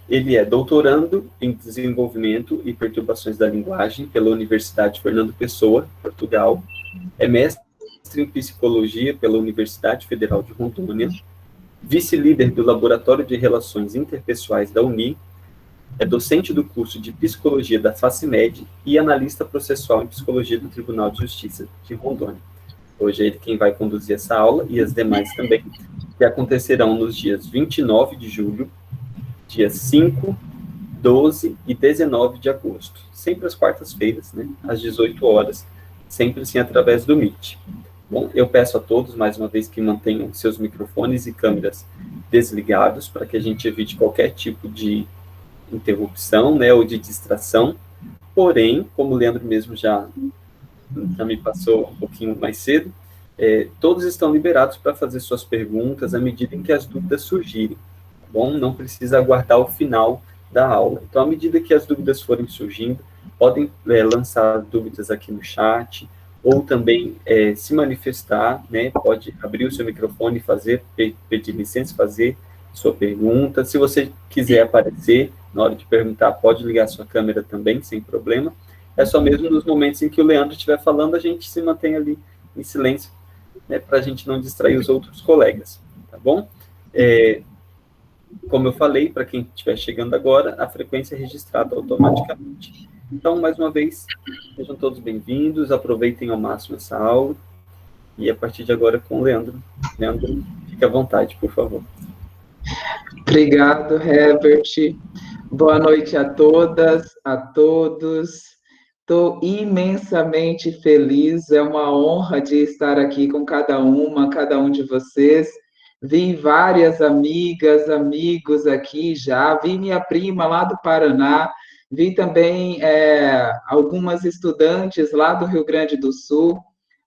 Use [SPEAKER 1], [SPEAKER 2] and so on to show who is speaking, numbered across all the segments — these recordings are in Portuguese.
[SPEAKER 1] Ele é doutorando em desenvolvimento e perturbações da linguagem pela Universidade Fernando Pessoa, Portugal. É mestre em psicologia pela Universidade Federal de Rondônia, vice-líder do Laboratório de Relações Interpessoais da UNI, é docente do curso de Psicologia da FACIMED e analista processual em Psicologia do Tribunal de Justiça de Rondônia. Hoje é ele quem vai conduzir essa aula e as demais também, que acontecerão nos dias 29 de julho, dias 5, 12 e 19 de agosto, sempre às quartas-feiras, né, às 18 horas, sempre assim através do Meet. Bom, eu peço a todos, mais uma vez, que mantenham seus microfones e câmeras desligados, para que a gente evite qualquer tipo de interrupção, né, ou de distração. Porém, como o Leandro mesmo já me passou um pouquinho mais cedo, todos estão liberados para fazer suas perguntas à medida em que as dúvidas surgirem, tá bom? Não precisa aguardar o final da aula. Então, à medida que as dúvidas forem surgindo, podem lançar dúvidas aqui no chat, ou também se manifestar, né? Pode abrir o seu microfone e pedir licença, fazer sua pergunta. Se você quiser aparecer na hora de perguntar, pode ligar sua câmera também, sem problema. É só mesmo nos momentos em que o Leandro estiver falando, a gente se mantém ali em silêncio, né, para a gente não distrair os outros colegas, tá bom? Como eu falei, para quem estiver chegando agora, a frequência é registrada automaticamente. Então, mais uma vez, sejam todos bem-vindos, aproveitem ao máximo essa aula, e a partir de agora com o Leandro. Leandro, fique à vontade, por favor.
[SPEAKER 2] Obrigado, Herbert. Boa noite a todas, a todos. Estou imensamente feliz, é uma honra de estar aqui com cada um de vocês. Vi várias amigas, amigos aqui já, vi minha prima lá do Paraná, vi também algumas estudantes lá do Rio Grande do Sul,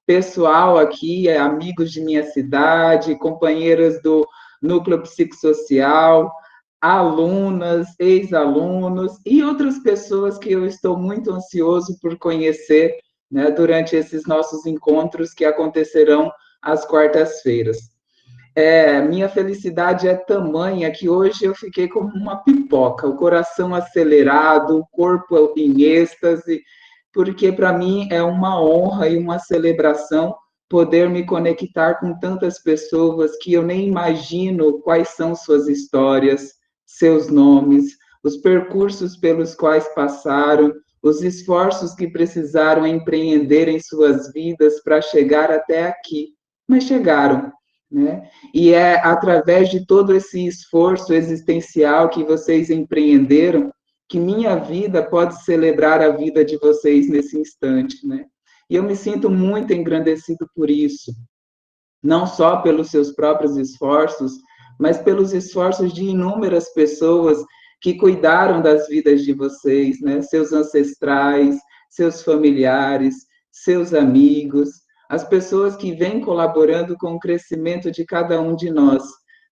[SPEAKER 2] pessoal aqui, amigos de minha cidade, companheiras do núcleo psicossocial, alunas, ex-alunos e outras pessoas que eu estou muito ansioso por conhecer, né, durante esses nossos encontros que acontecerão às quartas-feiras. Minha felicidade é tamanha que hoje eu fiquei como uma pipoca, o coração acelerado, o corpo em êxtase, porque para mim é uma honra e uma celebração poder me conectar com tantas pessoas que eu nem imagino quais são suas histórias, seus nomes, os percursos pelos quais passaram, os esforços que precisaram empreender em suas vidas para chegar até aqui, mas chegaram, né? E é através de todo esse esforço existencial que vocês empreenderam que minha vida pode celebrar a vida de vocês nesse instante, né? E eu me sinto muito engrandecido por isso, não só pelos seus próprios esforços, mas pelos esforços de inúmeras pessoas que cuidaram das vidas de vocês, né? Seus ancestrais, seus familiares, seus amigos, as pessoas que vêm colaborando com o crescimento de cada um de nós.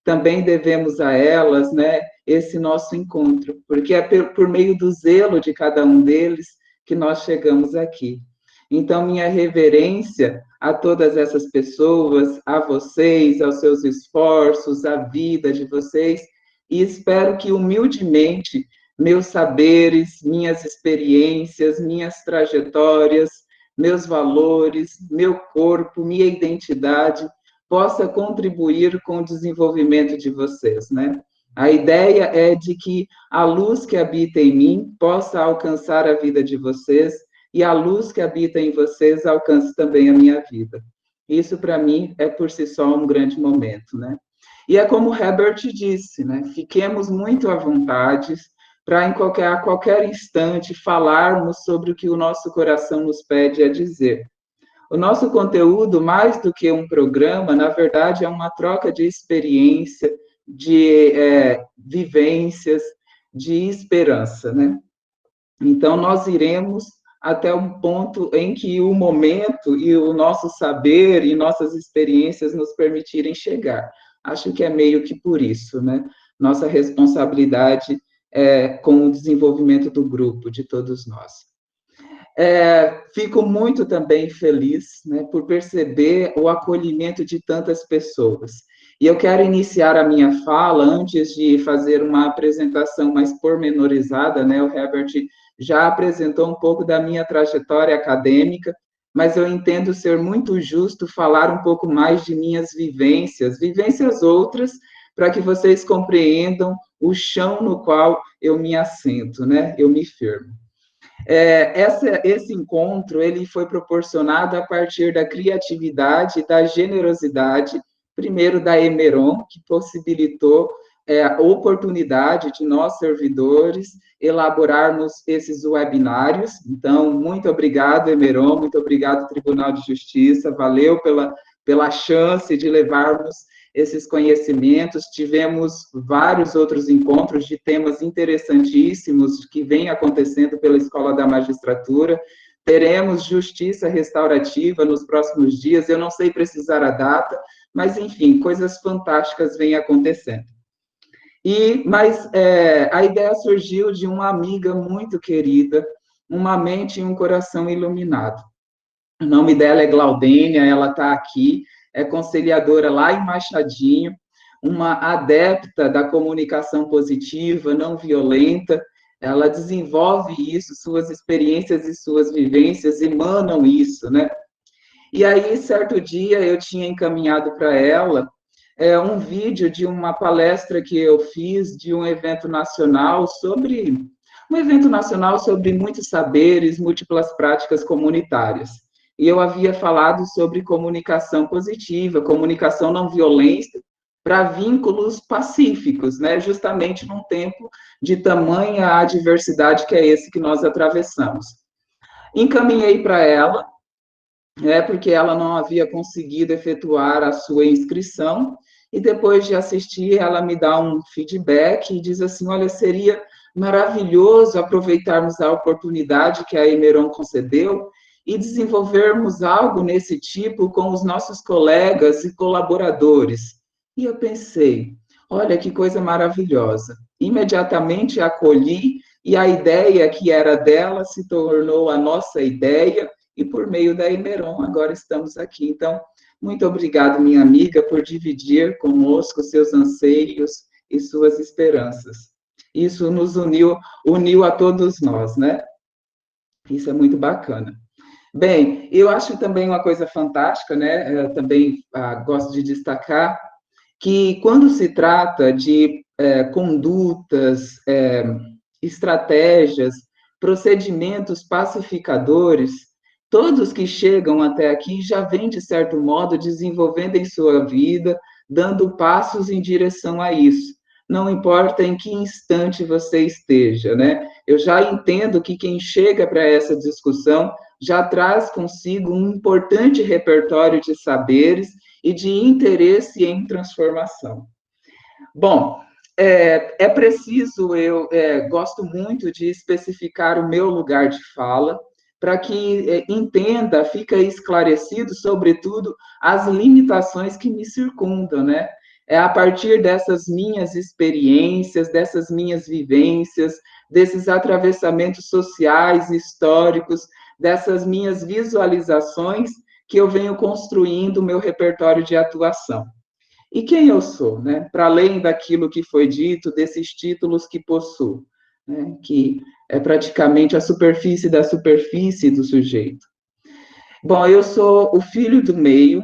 [SPEAKER 2] Também devemos a elas, né, esse nosso encontro, porque é por meio do zelo de cada um deles que nós chegamos aqui. Então, minha reverência a todas essas pessoas, a vocês, aos seus esforços, à vida de vocês, e espero que, humildemente, meus saberes, minhas experiências, minhas trajetórias, meus valores, meu corpo, minha identidade, possa contribuir com o desenvolvimento de vocês, né? A ideia é de que a luz que habita em mim possa alcançar a vida de vocês e a luz que habita em vocês alcance também a minha vida. Isso, para mim, é por si só um grande momento, né? E é como Herbert disse, né? Fiquemos muito à vontade para, a qualquer instante, falarmos sobre o que o nosso coração nos pede a dizer. O nosso conteúdo, mais do que um programa, na verdade, é uma troca de experiência, de vivências, de esperança, né? Então, nós iremos até um ponto em que o momento e o nosso saber e nossas experiências nos permitirem chegar. Acho que é meio que por isso, né? Nossa responsabilidade com o desenvolvimento do grupo, de todos nós. Fico muito também feliz, né, por perceber o acolhimento de tantas pessoas. E eu quero iniciar a minha fala, antes de fazer uma apresentação mais pormenorizada, né, o Herbert já apresentou um pouco da minha trajetória acadêmica, mas eu entendo ser muito justo falar um pouco mais de minhas vivências, vivências outras, para que vocês compreendam o chão no qual eu me assento, né, eu me firmo. Esse encontro ele foi proporcionado a partir da criatividade e da generosidade, primeiro da Emeron, que possibilitou a oportunidade de nós, servidores, elaborarmos esses webinários. Então, muito obrigado, Emeron, muito obrigado, Tribunal de Justiça, valeu pela chance de levarmos esses conhecimentos. Tivemos vários outros encontros de temas interessantíssimos que vêm acontecendo pela Escola da Magistratura. Teremos justiça restaurativa nos próximos dias, eu não sei precisar a data, mas, enfim, coisas fantásticas vêm acontecendo. Mas a ideia surgiu de uma amiga muito querida, uma mente e um coração iluminado. O nome dela é Glaudênia, ela está aqui, é conciliadora lá em Machadinho, uma adepta da comunicação positiva, não violenta. Ela desenvolve isso, suas experiências e suas vivências emanam isso, né? E aí, certo dia, eu tinha encaminhado para ela um vídeo de uma palestra que eu fiz de um evento nacional sobre muitos saberes, múltiplas práticas comunitárias. E eu havia falado sobre comunicação positiva, comunicação não violenta, para vínculos pacíficos, né? Justamente num tempo de tamanha adversidade que é esse que nós atravessamos. Encaminhei para ela, porque ela não havia conseguido efetuar a sua inscrição, e depois de assistir, ela me dá um feedback e diz assim, olha, seria maravilhoso aproveitarmos a oportunidade que a Emeron concedeu e desenvolvermos algo nesse tipo com os nossos colegas e colaboradores. E eu pensei, olha que coisa maravilhosa. Imediatamente acolhi, e a ideia que era dela se tornou a nossa ideia, e por meio da Emeron agora estamos aqui. Então, muito obrigado, minha amiga, por dividir conosco seus anseios e suas esperanças. Isso nos uniu a todos nós, né? Isso é muito bacana. Bem, eu acho também uma coisa fantástica, né? Eu também gosto de destacar que quando se trata de condutas, estratégias, procedimentos pacificadores, todos que chegam até aqui já vêm, de certo modo, desenvolvendo em sua vida, dando passos em direção a isso. Não importa em que instante você esteja, né? Eu já entendo que quem chega para essa discussão já traz consigo um importante repertório de saberes e de interesse em transformação. Bom, é preciso, eu gosto muito de especificar o meu lugar de fala, para que entenda, fica esclarecido, sobretudo, as limitações que me circundam, né? É a partir dessas minhas experiências, dessas minhas vivências, desses atravessamentos sociais, históricos, dessas minhas visualizações, que eu venho construindo o meu repertório de atuação. E quem eu sou, né? Para além daquilo que foi dito, desses títulos que possuo, né? Que é praticamente a superfície da superfície do sujeito. Bom, eu sou o filho do meio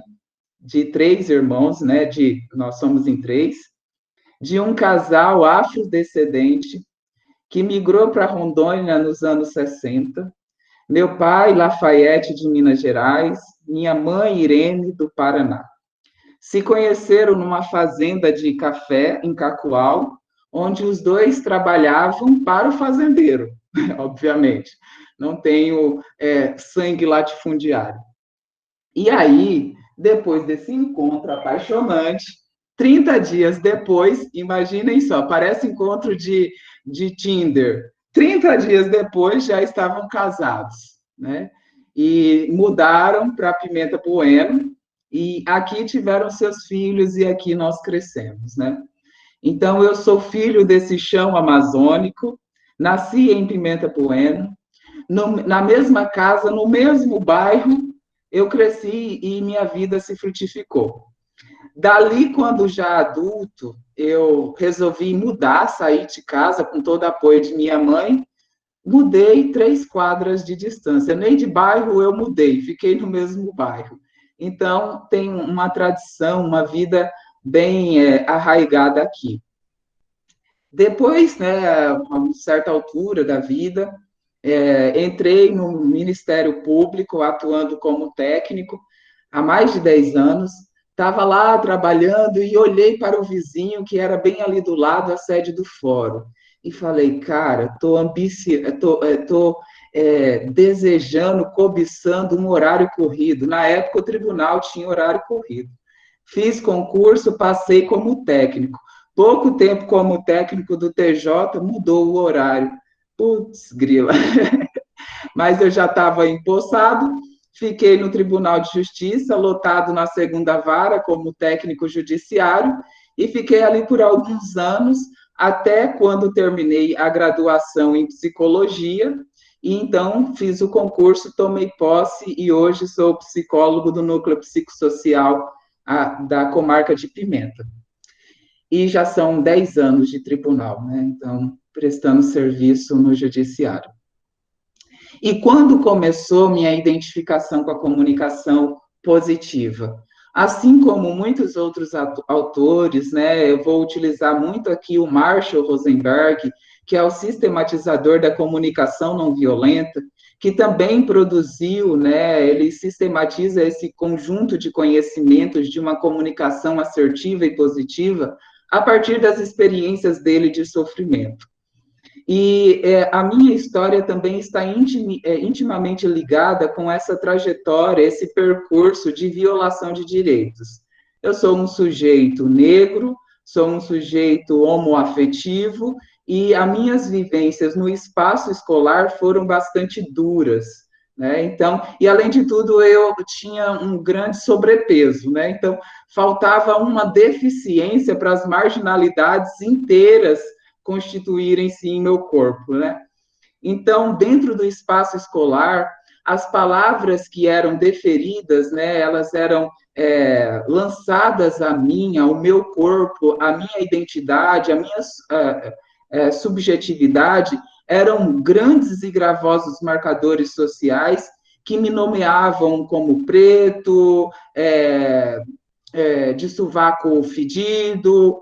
[SPEAKER 2] de 3 irmãos, né? Nós somos em 3, de um casal afrodescendente que migrou para Rondônia nos anos 60. Meu pai, Lafayette, de Minas Gerais, minha mãe, Irene, do Paraná. Se conheceram numa fazenda de café em Cacoal, onde os dois trabalhavam para o fazendeiro, obviamente. Não tenho sangue latifundiário. E aí, depois desse encontro apaixonante, 30 dias depois, imaginem só, parece encontro de Tinder. 30 dias depois já estavam casados, né? E mudaram para Pimenta Bueno, e aqui tiveram seus filhos e aqui nós crescemos, né? Então, eu sou filho desse chão amazônico, nasci em Pimenta Bueno, na mesma casa, no mesmo bairro, eu cresci e minha vida se frutificou. Dali, quando já adulto, eu resolvi mudar, sair de casa com todo o apoio de minha mãe. Mudei 3 quadras de distância, nem de bairro eu mudei, fiquei no mesmo bairro. Então, tem uma tradição, uma vida bem arraigada aqui. Depois, né, a uma certa altura da vida, entrei no Ministério Público, atuando como técnico, há mais de 10 anos. Estava lá trabalhando e olhei para o vizinho, que era bem ali do lado, a sede do fórum. E falei, cara, estou desejando, cobiçando um horário corrido. Na época, o tribunal tinha horário corrido. Fiz concurso, passei como técnico. Pouco tempo como técnico do TJ, mudou o horário. Putz, grila. Mas eu já estava empossado, fiquei no Tribunal de Justiça, lotado na segunda vara como técnico judiciário, e fiquei ali por alguns anos, até quando terminei a graduação em psicologia, e então fiz o concurso, tomei posse, e hoje sou psicólogo do Núcleo Psicossocial da comarca de Pimenta. E já são 10 anos de tribunal, né? Então, prestando serviço no judiciário. E quando começou minha identificação com a comunicação positiva? Assim como muitos outros autores, né, eu vou utilizar muito aqui o Marshall Rosenberg, que é o sistematizador da comunicação não violenta, que também produziu, né, ele sistematiza esse conjunto de conhecimentos de uma comunicação assertiva e positiva a partir das experiências dele de sofrimento. E a minha história também está intimamente ligada com essa trajetória, esse percurso de violação de direitos. Eu sou um sujeito negro, sou um sujeito homoafetivo, e as minhas vivências no espaço escolar foram bastante duras, né? Então, e além de tudo, eu tinha um grande sobrepeso, né? Então, faltava uma deficiência para as marginalidades inteiras constituírem-se em meu corpo, né? Então, dentro do espaço escolar, as palavras que eram deferidas, né, elas eram lançadas a mim, ao meu corpo, a minha identidade, a minha subjetividade, eram grandes e gravosos marcadores sociais que me nomeavam como preto, de sovaco fedido,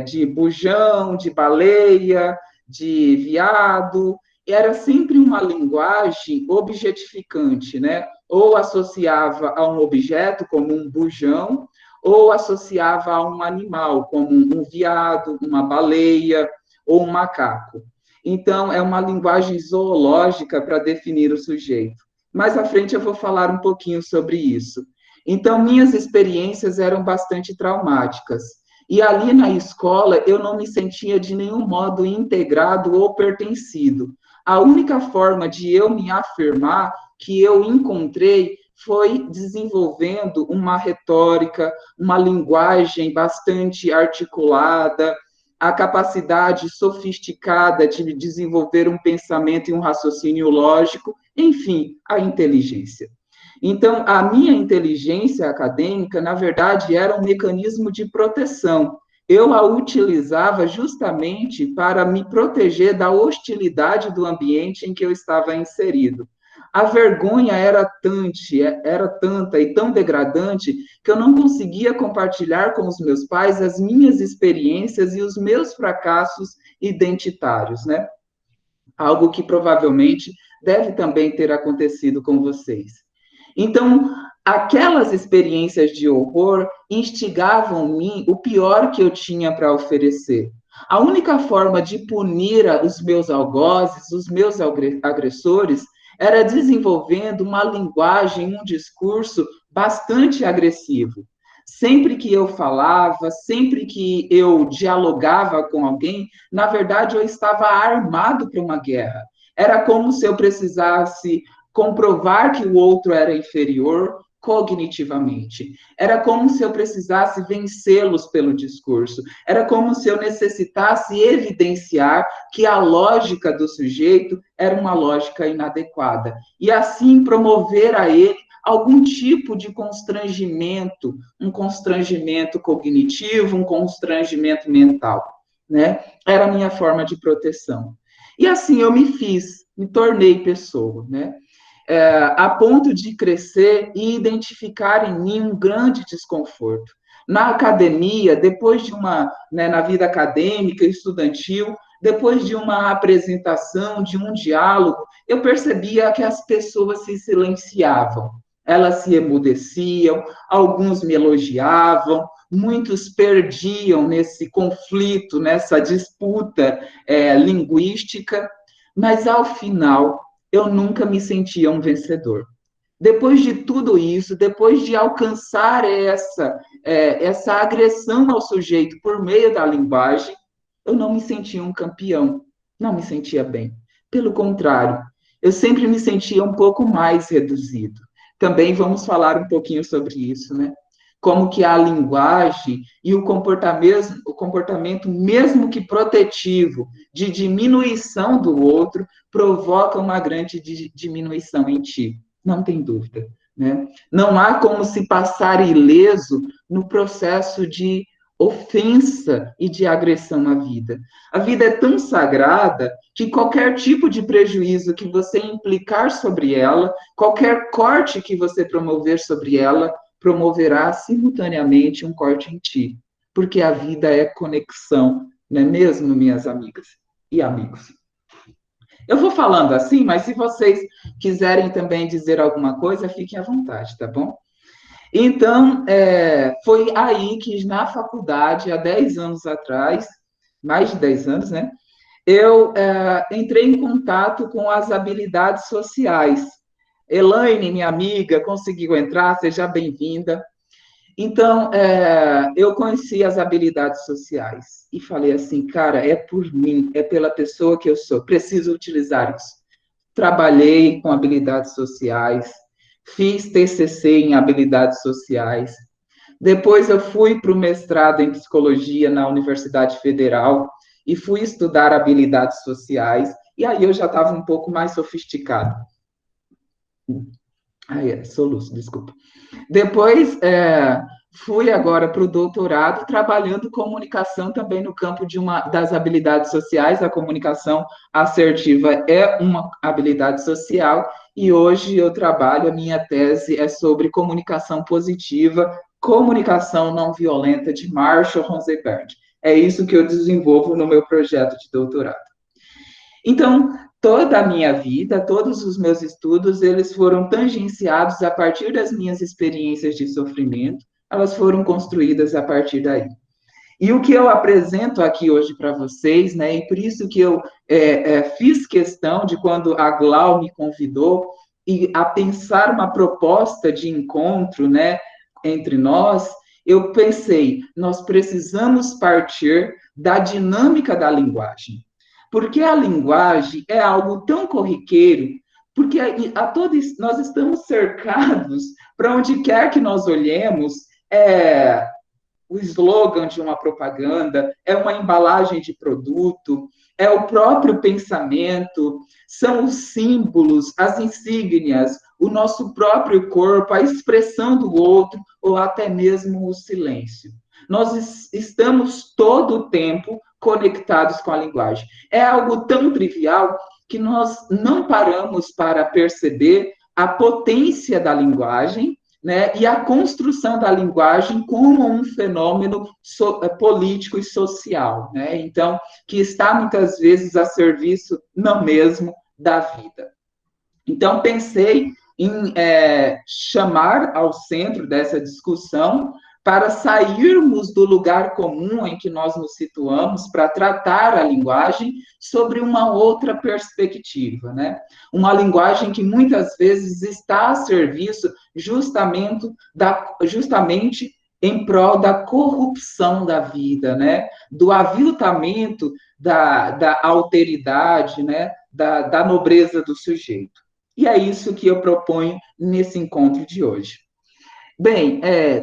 [SPEAKER 2] de bujão, de baleia, de viado. Era sempre uma linguagem objetificante, né? Ou associava a um objeto, como um bujão, ou associava a um animal, como um viado, uma baleia ou um macaco. Então, é uma linguagem zoológica para definir o sujeito. Mais à frente eu vou falar um pouquinho sobre isso. Então, minhas experiências eram bastante traumáticas. E ali na escola, eu não me sentia de nenhum modo integrado ou pertencido. A única forma de eu me afirmar que eu encontrei foi desenvolvendo uma retórica, uma linguagem bastante articulada, a capacidade sofisticada de desenvolver um pensamento e um raciocínio lógico, enfim, a inteligência. Então, a minha inteligência acadêmica, na verdade, era um mecanismo de proteção. Eu a utilizava justamente para me proteger da hostilidade do ambiente em que eu estava inserido. A vergonha era tanta e tão degradante que eu não conseguia compartilhar com os meus pais as minhas experiências e os meus fracassos identitários, né? Algo que provavelmente deve também ter acontecido com vocês. Então, aquelas experiências de horror instigavam em mim o pior que eu tinha para oferecer. A única forma de punir os meus algozes, os meus agressores, era desenvolvendo uma linguagem, um discurso bastante agressivo. Sempre que eu falava, sempre que eu dialogava com alguém, na verdade eu estava armado para uma guerra. Era como se eu precisasse comprovar que o outro era inferior, cognitivamente. Era como se eu precisasse vencê-los pelo discurso. Era como se eu necessitasse evidenciar que a lógica do sujeito era uma lógica inadequada. E assim promover a ele algum tipo de constrangimento, um constrangimento cognitivo, um constrangimento mental, né? Era a minha forma de proteção. E assim eu me tornei pessoa, né? A ponto de crescer e identificar em mim um grande desconforto. Na academia, depois de na vida acadêmica, estudantil, depois de uma apresentação, de um diálogo, eu percebia que as pessoas se silenciavam, elas se emudeciam, alguns me elogiavam, muitos perdiam nesse conflito, nessa disputa linguística, mas ao final eu nunca me sentia um vencedor. Depois de tudo isso, depois de alcançar essa agressão ao sujeito por meio da linguagem, eu não me sentia um campeão, não me sentia bem. Pelo contrário, eu sempre me sentia um pouco mais reduzido. Também vamos falar um pouquinho sobre isso, né? Como que a linguagem e o comportamento mesmo que protetivo, de diminuição do outro, provoca uma grande diminuição em ti. Não tem dúvida, né? Não há como se passar ileso no processo de ofensa e de agressão à vida. A vida é tão sagrada que qualquer tipo de prejuízo que você implicar sobre ela, qualquer corte que você promover sobre ela, promoverá simultaneamente um corte em ti, porque a vida é conexão, não é mesmo, minhas amigas e amigos? Eu vou falando assim, mas se vocês quiserem também dizer alguma coisa, fiquem à vontade, tá bom? Então, foi aí que na faculdade, há 10 anos atrás, mais de 10 anos, né? Eu entrei em contato com as habilidades sociais. Elaine, minha amiga, conseguiu entrar, seja bem-vinda. Então, eu conheci as habilidades sociais e falei assim, cara, é por mim, é pela pessoa que eu sou, preciso utilizar isso. Trabalhei com habilidades sociais, fiz TCC em habilidades sociais. Depois eu fui para o mestrado em psicologia na Universidade Federal e fui estudar habilidades sociais, e aí eu já estava um pouco mais sofisticado. Soluço, desculpa. Depois, fui agora para o doutorado, trabalhando comunicação também no campo das habilidades sociais. A comunicação assertiva é uma habilidade social, e hoje eu trabalho, a minha tese é sobre comunicação positiva, comunicação não violenta, de Marshall Rosenberg. É isso que eu desenvolvo no meu projeto de doutorado. Então, toda a minha vida, todos os meus estudos, eles foram tangenciados a partir das minhas experiências de sofrimento, elas foram construídas a partir daí. E o que eu apresento aqui hoje para vocês, né, e por isso que eu fiz questão de, quando a Glau me convidou, a pensar uma proposta de encontro, né, entre nós, eu pensei, nós precisamos partir da dinâmica da linguagem. Porque a linguagem é algo tão corriqueiro, porque nós estamos cercados, para onde quer que nós olhemos, o slogan de uma propaganda, é uma embalagem de produto, é o próprio pensamento, são os símbolos, as insígnias, o nosso próprio corpo, a expressão do outro, ou até mesmo o silêncio. Nós estamos todo o tempo conectados com a linguagem. É algo tão trivial que nós não paramos para perceber a potência da linguagem, né, e a construção da linguagem como um fenômeno político e social, né? Então, que está muitas vezes a serviço não mesmo da vida. Então, pensei em chamar ao centro dessa discussão para sairmos do lugar comum em que nós nos situamos, para tratar a linguagem sobre uma outra perspectiva, né? Uma linguagem que muitas vezes está a serviço justamente em prol da corrupção da vida, né? Do aviltamento da alteridade, né? Da nobreza do sujeito. E é isso que eu proponho nesse encontro de hoje. Bem,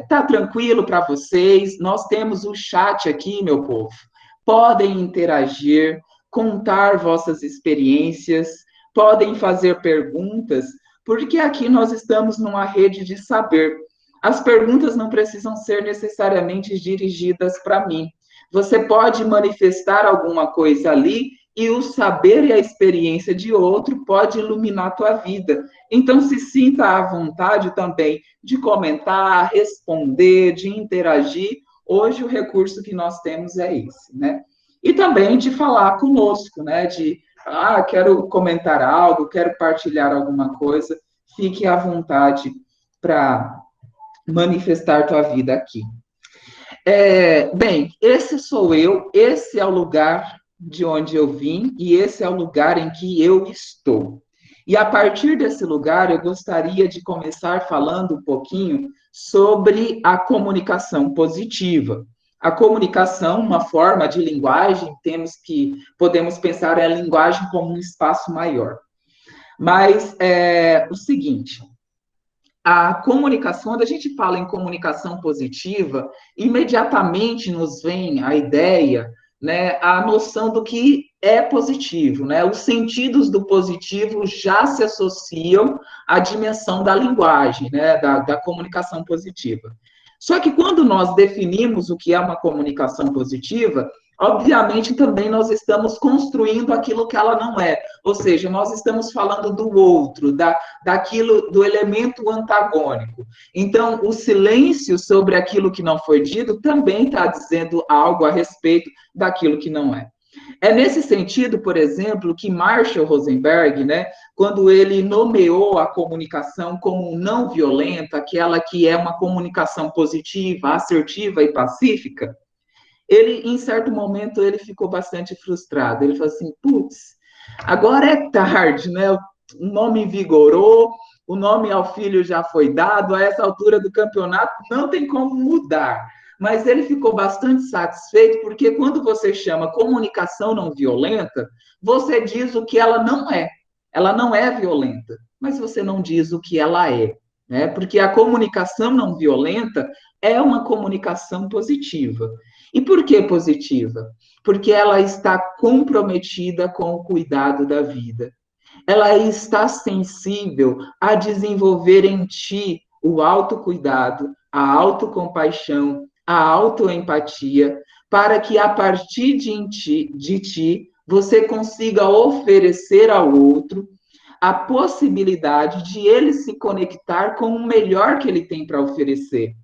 [SPEAKER 2] tá tranquilo para vocês? Nós temos o chat aqui, meu povo. Podem interagir, contar vossas experiências, podem fazer perguntas, porque aqui nós estamos numa rede de saber. As perguntas não precisam ser necessariamente dirigidas para mim. Você pode manifestar alguma coisa ali e o saber e a experiência de outro pode iluminar a tua vida. Então, se sinta à vontade também de comentar, responder, de interagir. Hoje, o recurso que nós temos é esse, né? E também de falar conosco, né? Quero comentar algo, quero partilhar alguma coisa. Fique à vontade para manifestar tua vida aqui. Bem, esse sou eu, esse é o lugar de onde eu vim e esse é o lugar em que eu estou. E a partir desse lugar, eu gostaria de começar falando um pouquinho sobre a comunicação positiva. A comunicação, uma forma de linguagem, podemos pensar a linguagem como um espaço maior. Mas o seguinte, a comunicação, quando a gente fala em comunicação positiva, imediatamente nos vem a ideia, né, a noção do que é positivo, né? Os sentidos do positivo já se associam à dimensão da linguagem, né, da comunicação positiva. Só que quando nós definimos o que é uma comunicação positiva, obviamente também nós estamos construindo aquilo que ela não é. Ou seja, nós estamos falando do outro, daquilo, do elemento antagônico. Então, o silêncio sobre aquilo que não foi dito também está dizendo algo a respeito daquilo que não é. É nesse sentido, por exemplo, que Marshall Rosenberg, né, quando ele nomeou a comunicação como não violenta, aquela que é uma comunicação positiva, assertiva e pacífica, ele, em certo momento, ele ficou bastante frustrado. Ele falou assim, putz, agora é tarde, né? O nome vigorou, o nome ao filho já foi dado, a essa altura do campeonato não tem como mudar. Mas ele ficou bastante satisfeito, porque quando você chama comunicação não violenta, você diz o que ela não é. Ela não é violenta, mas você não diz o que ela é, né? Porque a comunicação não violenta é uma comunicação positiva. E por que positiva? Porque ela está comprometida com o cuidado da vida. Ela está sensível a desenvolver em ti o autocuidado, a autocompaixão, a autoempatia, para que a partir de ti você consiga oferecer ao outro a possibilidade de ele se conectar com o melhor que ele tem para oferecer.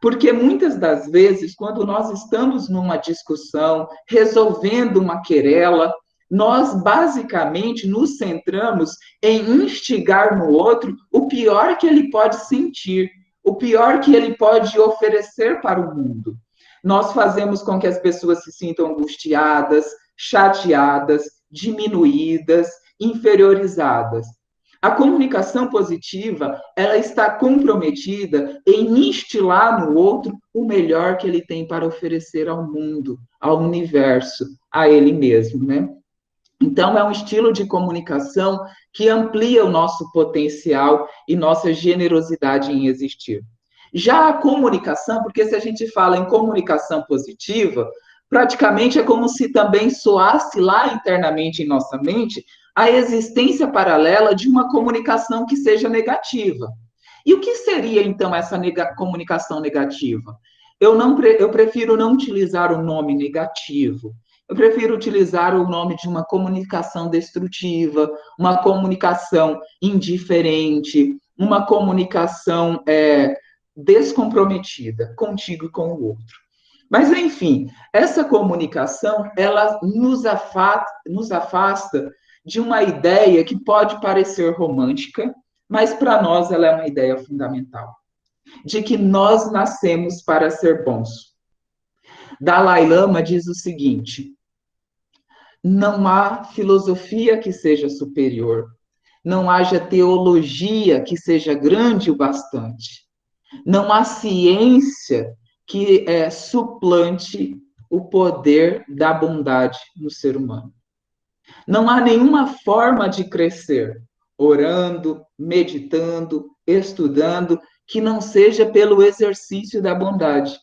[SPEAKER 2] Porque muitas das vezes, quando nós estamos numa discussão, resolvendo uma querela, nós basicamente nos centramos em instigar no outro o pior que ele pode sentir, o pior que ele pode oferecer para o mundo. Nós fazemos com que as pessoas se sintam angustiadas, chateadas, diminuídas, inferiorizadas. A comunicação positiva, ela está comprometida em instilar no outro o melhor que ele tem para oferecer ao mundo, ao universo, a ele mesmo, né? Então, é um estilo de comunicação que amplia o nosso potencial e nossa generosidade em existir. Já a comunicação, porque se a gente fala em comunicação positiva, praticamente é como se também soasse lá internamente em nossa mente a existência paralela de uma comunicação que seja negativa. E o que seria, então, essa comunicação negativa? Eu prefiro não utilizar o nome negativo. Eu prefiro utilizar o nome de uma comunicação destrutiva, uma comunicação indiferente, uma comunicação descomprometida contigo e com o outro. Mas, enfim, essa comunicação, ela nos afasta de uma ideia que pode parecer romântica, mas para nós ela é uma ideia fundamental, de que nós nascemos para ser bons. Dalai Lama diz o seguinte: não há filosofia que seja superior, não haja teologia que seja grande o bastante, não há ciência que suplante o poder da bondade no ser humano. Não há nenhuma forma de crescer, orando, meditando, estudando, que não seja pelo exercício da bondade,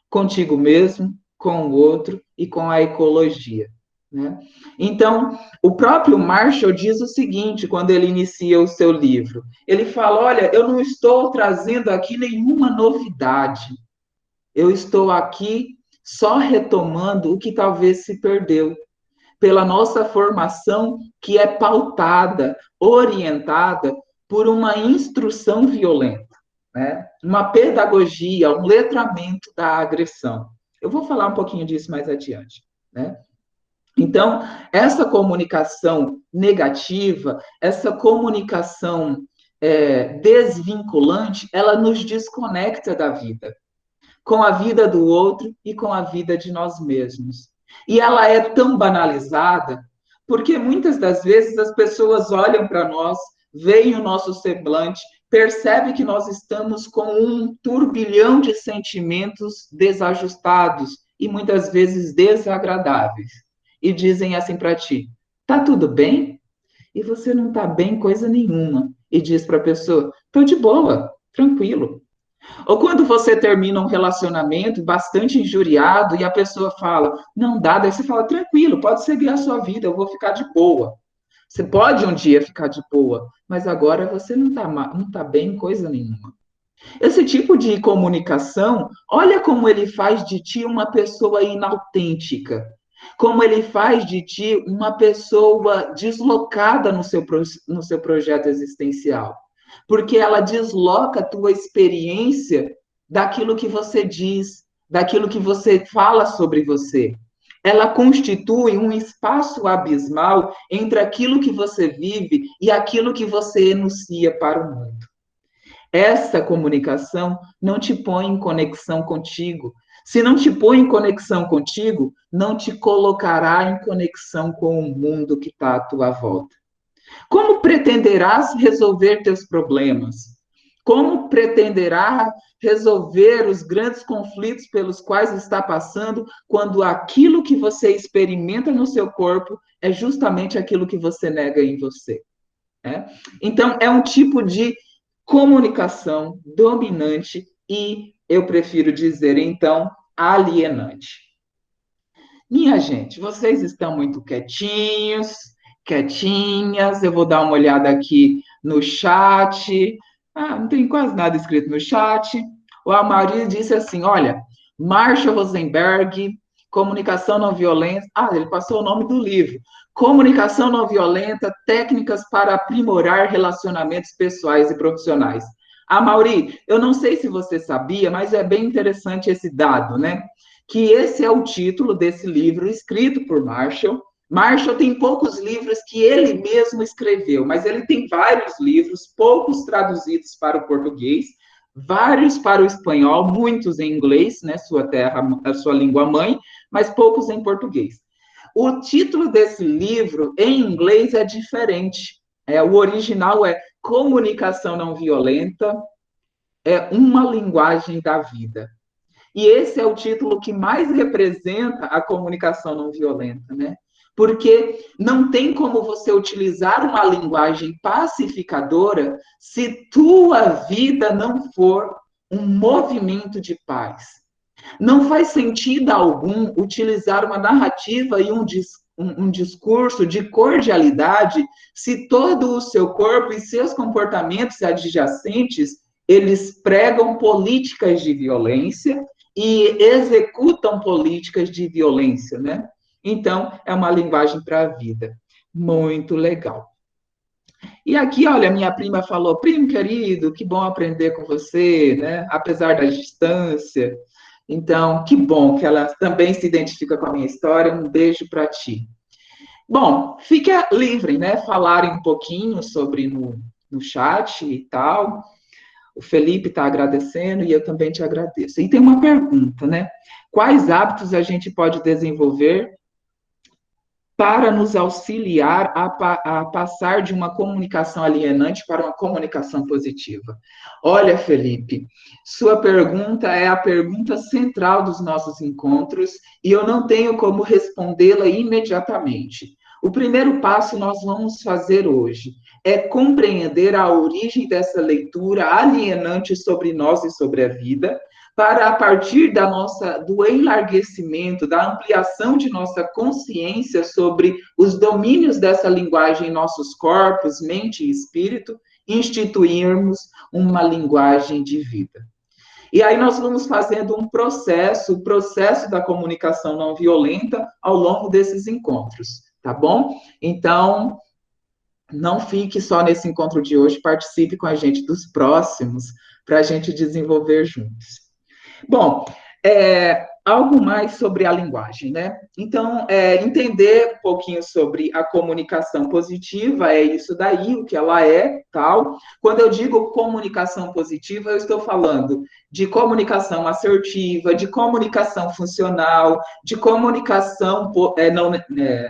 [SPEAKER 2] contigo mesmo, com o outro e com a ecologia, né? Então, o próprio Marshall diz o seguinte, quando ele inicia o seu livro, ele fala, olha, eu não estou trazendo aqui nenhuma novidade, eu estou aqui só retomando o que talvez se perdeu, pela nossa formação que é pautada, orientada por uma instrução violenta, né? Uma pedagogia, um letramento da agressão. Eu vou falar um pouquinho disso mais adiante, né? Então, essa comunicação negativa, essa comunicação desvinculante, ela nos desconecta da vida, com a vida do outro e com a vida de nós mesmos. E ela é tão banalizada, porque muitas das vezes as pessoas olham para nós, veem o nosso semblante, percebem que nós estamos com um turbilhão de sentimentos desajustados e muitas vezes desagradáveis. E dizem assim para ti: tá tudo bem? E você não tá bem coisa nenhuma. E diz para a pessoa: tô de boa, tranquilo. Ou quando você termina um relacionamento bastante injuriado e a pessoa fala, não dá, daí você fala, tranquilo, pode seguir a sua vida, eu vou ficar de boa. Você pode um dia ficar de boa, mas agora você não tá bem coisa nenhuma. Esse tipo de comunicação, olha como ele faz de ti uma pessoa inautêntica, como ele faz de ti uma pessoa deslocada no seu projeto existencial. Porque ela desloca a tua experiência daquilo que você diz, daquilo que você fala sobre você. Ela constitui um espaço abismal entre aquilo que você vive e aquilo que você enuncia para o mundo. Essa comunicação não te põe em conexão contigo. Se não te põe em conexão contigo, não te colocará em conexão com o mundo que está à tua volta. Como pretenderás resolver teus problemas? Como pretenderá resolver os grandes conflitos pelos quais está passando quando aquilo que você experimenta no seu corpo é justamente aquilo que você nega em você? Né? Então, é um tipo de comunicação dominante e, eu prefiro dizer, então, alienante. Minha gente, vocês estão muito quietinhos, quietinhas. Eu vou dar uma olhada aqui no chat. Ah, não tem quase nada escrito no chat. O Amaury disse assim, olha, Marshall Rosenberg, Comunicação Não Violenta. Ah, ele passou o nome do livro. Comunicação Não Violenta, Técnicas para Aprimorar Relacionamentos Pessoais e Profissionais. Amaury, eu não sei se você sabia, mas é bem interessante esse dado, né? Que esse é o título desse livro escrito por Marshall. Marshall tem poucos livros que ele mesmo escreveu, mas ele tem vários livros, poucos traduzidos para o português, vários para o espanhol, muitos em inglês, né, a sua língua mãe, mas poucos em português. O título desse livro, em inglês, é diferente. O original é Comunicação Não Violenta, uma linguagem da vida. E esse é o título que mais representa a comunicação não violenta, né? Porque não tem como você utilizar uma linguagem pacificadora se tua vida não for um movimento de paz. Não faz sentido algum utilizar uma narrativa e um discurso de cordialidade se todo o seu corpo e seus comportamentos adjacentes, eles pregam políticas de violência e executam políticas de violência, né? Então, é uma linguagem para a vida. Muito legal. E aqui, olha, minha prima falou, primo querido, que bom aprender com você, né? Apesar da distância. Então, que bom que ela também se identifica com a minha história. Um beijo para ti. Bom, fica livre, né? Falarem um pouquinho sobre no chat e tal. O Felipe está agradecendo e eu também te agradeço. E tem uma pergunta, né? Quais hábitos a gente pode desenvolver para nos auxiliar a passar de uma comunicação alienante para uma comunicação positiva? Olha, Felipe, sua pergunta é a pergunta central dos nossos encontros e eu não tenho como respondê-la imediatamente. O primeiro passo nós vamos fazer hoje é compreender a origem dessa leitura alienante sobre nós e sobre a vida, para a partir do enlarguecimento, da ampliação de nossa consciência sobre os domínios dessa linguagem em nossos corpos, mente e espírito, instituirmos uma linguagem de vida. E aí nós vamos fazendo um processo, o processo da comunicação não violenta ao longo desses encontros, tá bom? Então, não fique só nesse encontro de hoje, participe com a gente dos próximos, para a gente desenvolver juntos. Bom, algo mais sobre a linguagem, né? Então, entender um pouquinho sobre a comunicação positiva, é isso daí, o que ela é, tal. Quando eu digo comunicação positiva, eu estou falando de comunicação assertiva, de comunicação funcional, de comunicação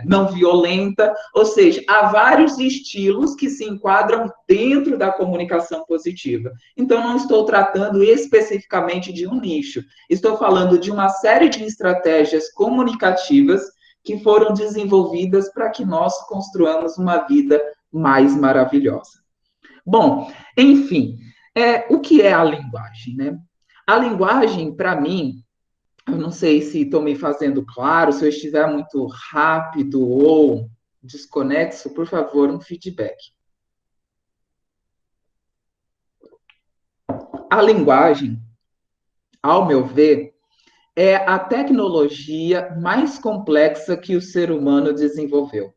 [SPEAKER 2] não violenta, ou seja, há vários estilos que se enquadram dentro da comunicação positiva. Então, não estou tratando especificamente de um nicho, estou falando de uma série de estratégias comunicativas que foram desenvolvidas para que nós construamos uma vida mais maravilhosa. Bom, enfim, o que é a linguagem, né? A linguagem, para mim, eu não sei se estou me fazendo claro, se eu estiver muito rápido ou desconexo, por favor, um feedback. A linguagem, ao meu ver, é a tecnologia mais complexa que o ser humano desenvolveu.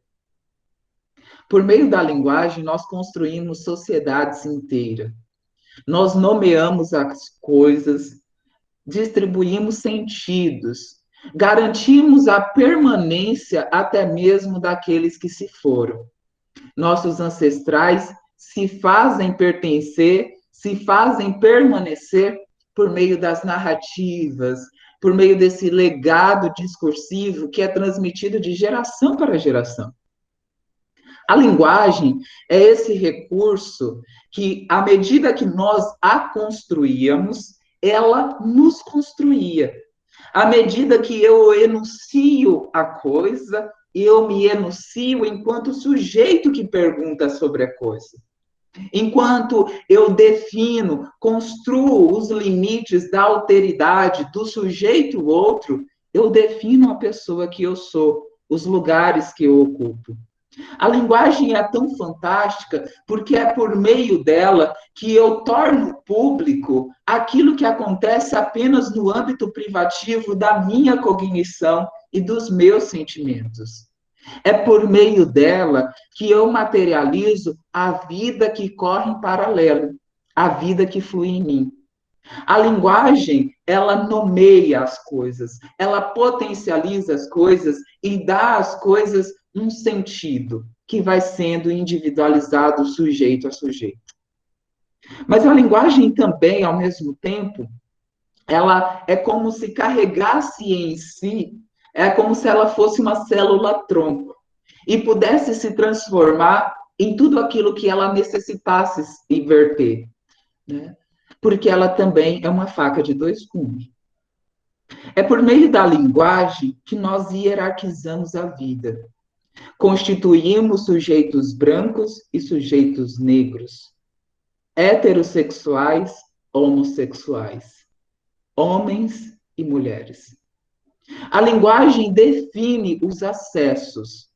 [SPEAKER 2] Por meio da linguagem, nós construímos sociedades inteiras. Nós nomeamos as coisas, distribuímos sentidos, garantimos a permanência até mesmo daqueles que se foram. Nossos ancestrais se fazem pertencer, se fazem permanecer por meio das narrativas, por meio desse legado discursivo que é transmitido de geração para geração. A linguagem é esse recurso que, à medida que nós a construíamos, ela nos construía. À medida que eu enuncio a coisa, eu me enuncio enquanto sujeito que pergunta sobre a coisa. Enquanto eu defino, construo os limites da alteridade do sujeito outro, eu defino a pessoa que eu sou, os lugares que eu ocupo. A linguagem é tão fantástica porque é por meio dela que eu torno público aquilo que acontece apenas no âmbito privativo da minha cognição e dos meus sentimentos. É por meio dela que eu materializo a vida que corre em paralelo, a vida que flui em mim. A linguagem, ela nomeia as coisas, ela potencializa as coisas e dá às coisas um sentido que vai sendo individualizado sujeito a sujeito. Mas a linguagem também, ao mesmo tempo, ela é como se carregasse em si, é como se ela fosse uma célula-tronco e pudesse se transformar em tudo aquilo que ela necessitasse inverter, né? Porque ela também é uma faca de dois gumes. É por meio da linguagem que nós hierarquizamos a vida. Constituímos sujeitos brancos e sujeitos negros, heterossexuais, homossexuais, homens e mulheres. A linguagem define os acessos.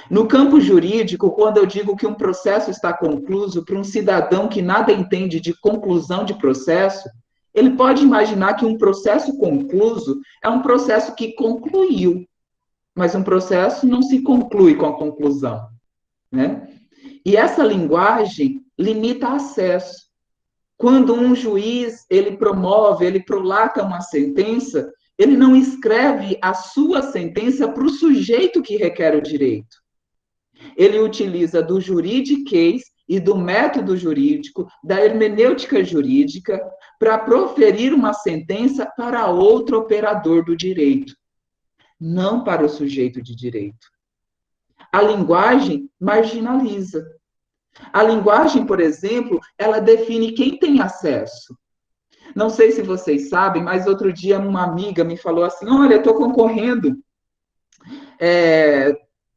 [SPEAKER 2] No campo jurídico, quando eu digo que um processo está concluído, para um cidadão que nada entende de conclusão de processo, ele pode imaginar que um processo concluído é um processo que concluiu, mas um processo não se conclui com a conclusão, né? E essa linguagem limita acesso. Quando um juiz, ele promove, ele prolata uma sentença, ele não escreve a sua sentença para o sujeito que requer o direito. Ele utiliza do juridiquês e do método jurídico, da hermenêutica jurídica, para proferir uma sentença para outro operador do direito, não para o sujeito de direito. A linguagem marginaliza. A linguagem, por exemplo, ela define quem tem acesso. Não sei se vocês sabem, mas outro dia uma amiga me falou assim, olha, eu estou concorrendo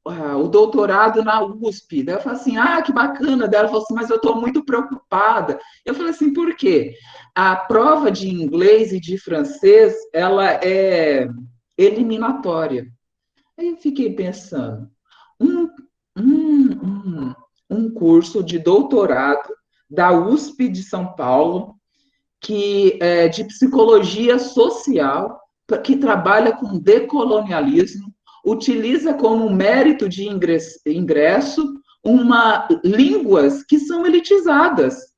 [SPEAKER 2] o doutorado na USP. Daí eu falei assim, que bacana. Daí ela falou assim, mas eu estou muito preocupada. Eu falei assim, por quê? A prova de inglês e de francês, ela é eliminatória. Aí eu fiquei pensando, um, um, um curso de doutorado da USP de São Paulo, que é de psicologia social, que trabalha com decolonialismo, utiliza como mérito de ingresso línguas que são elitizadas,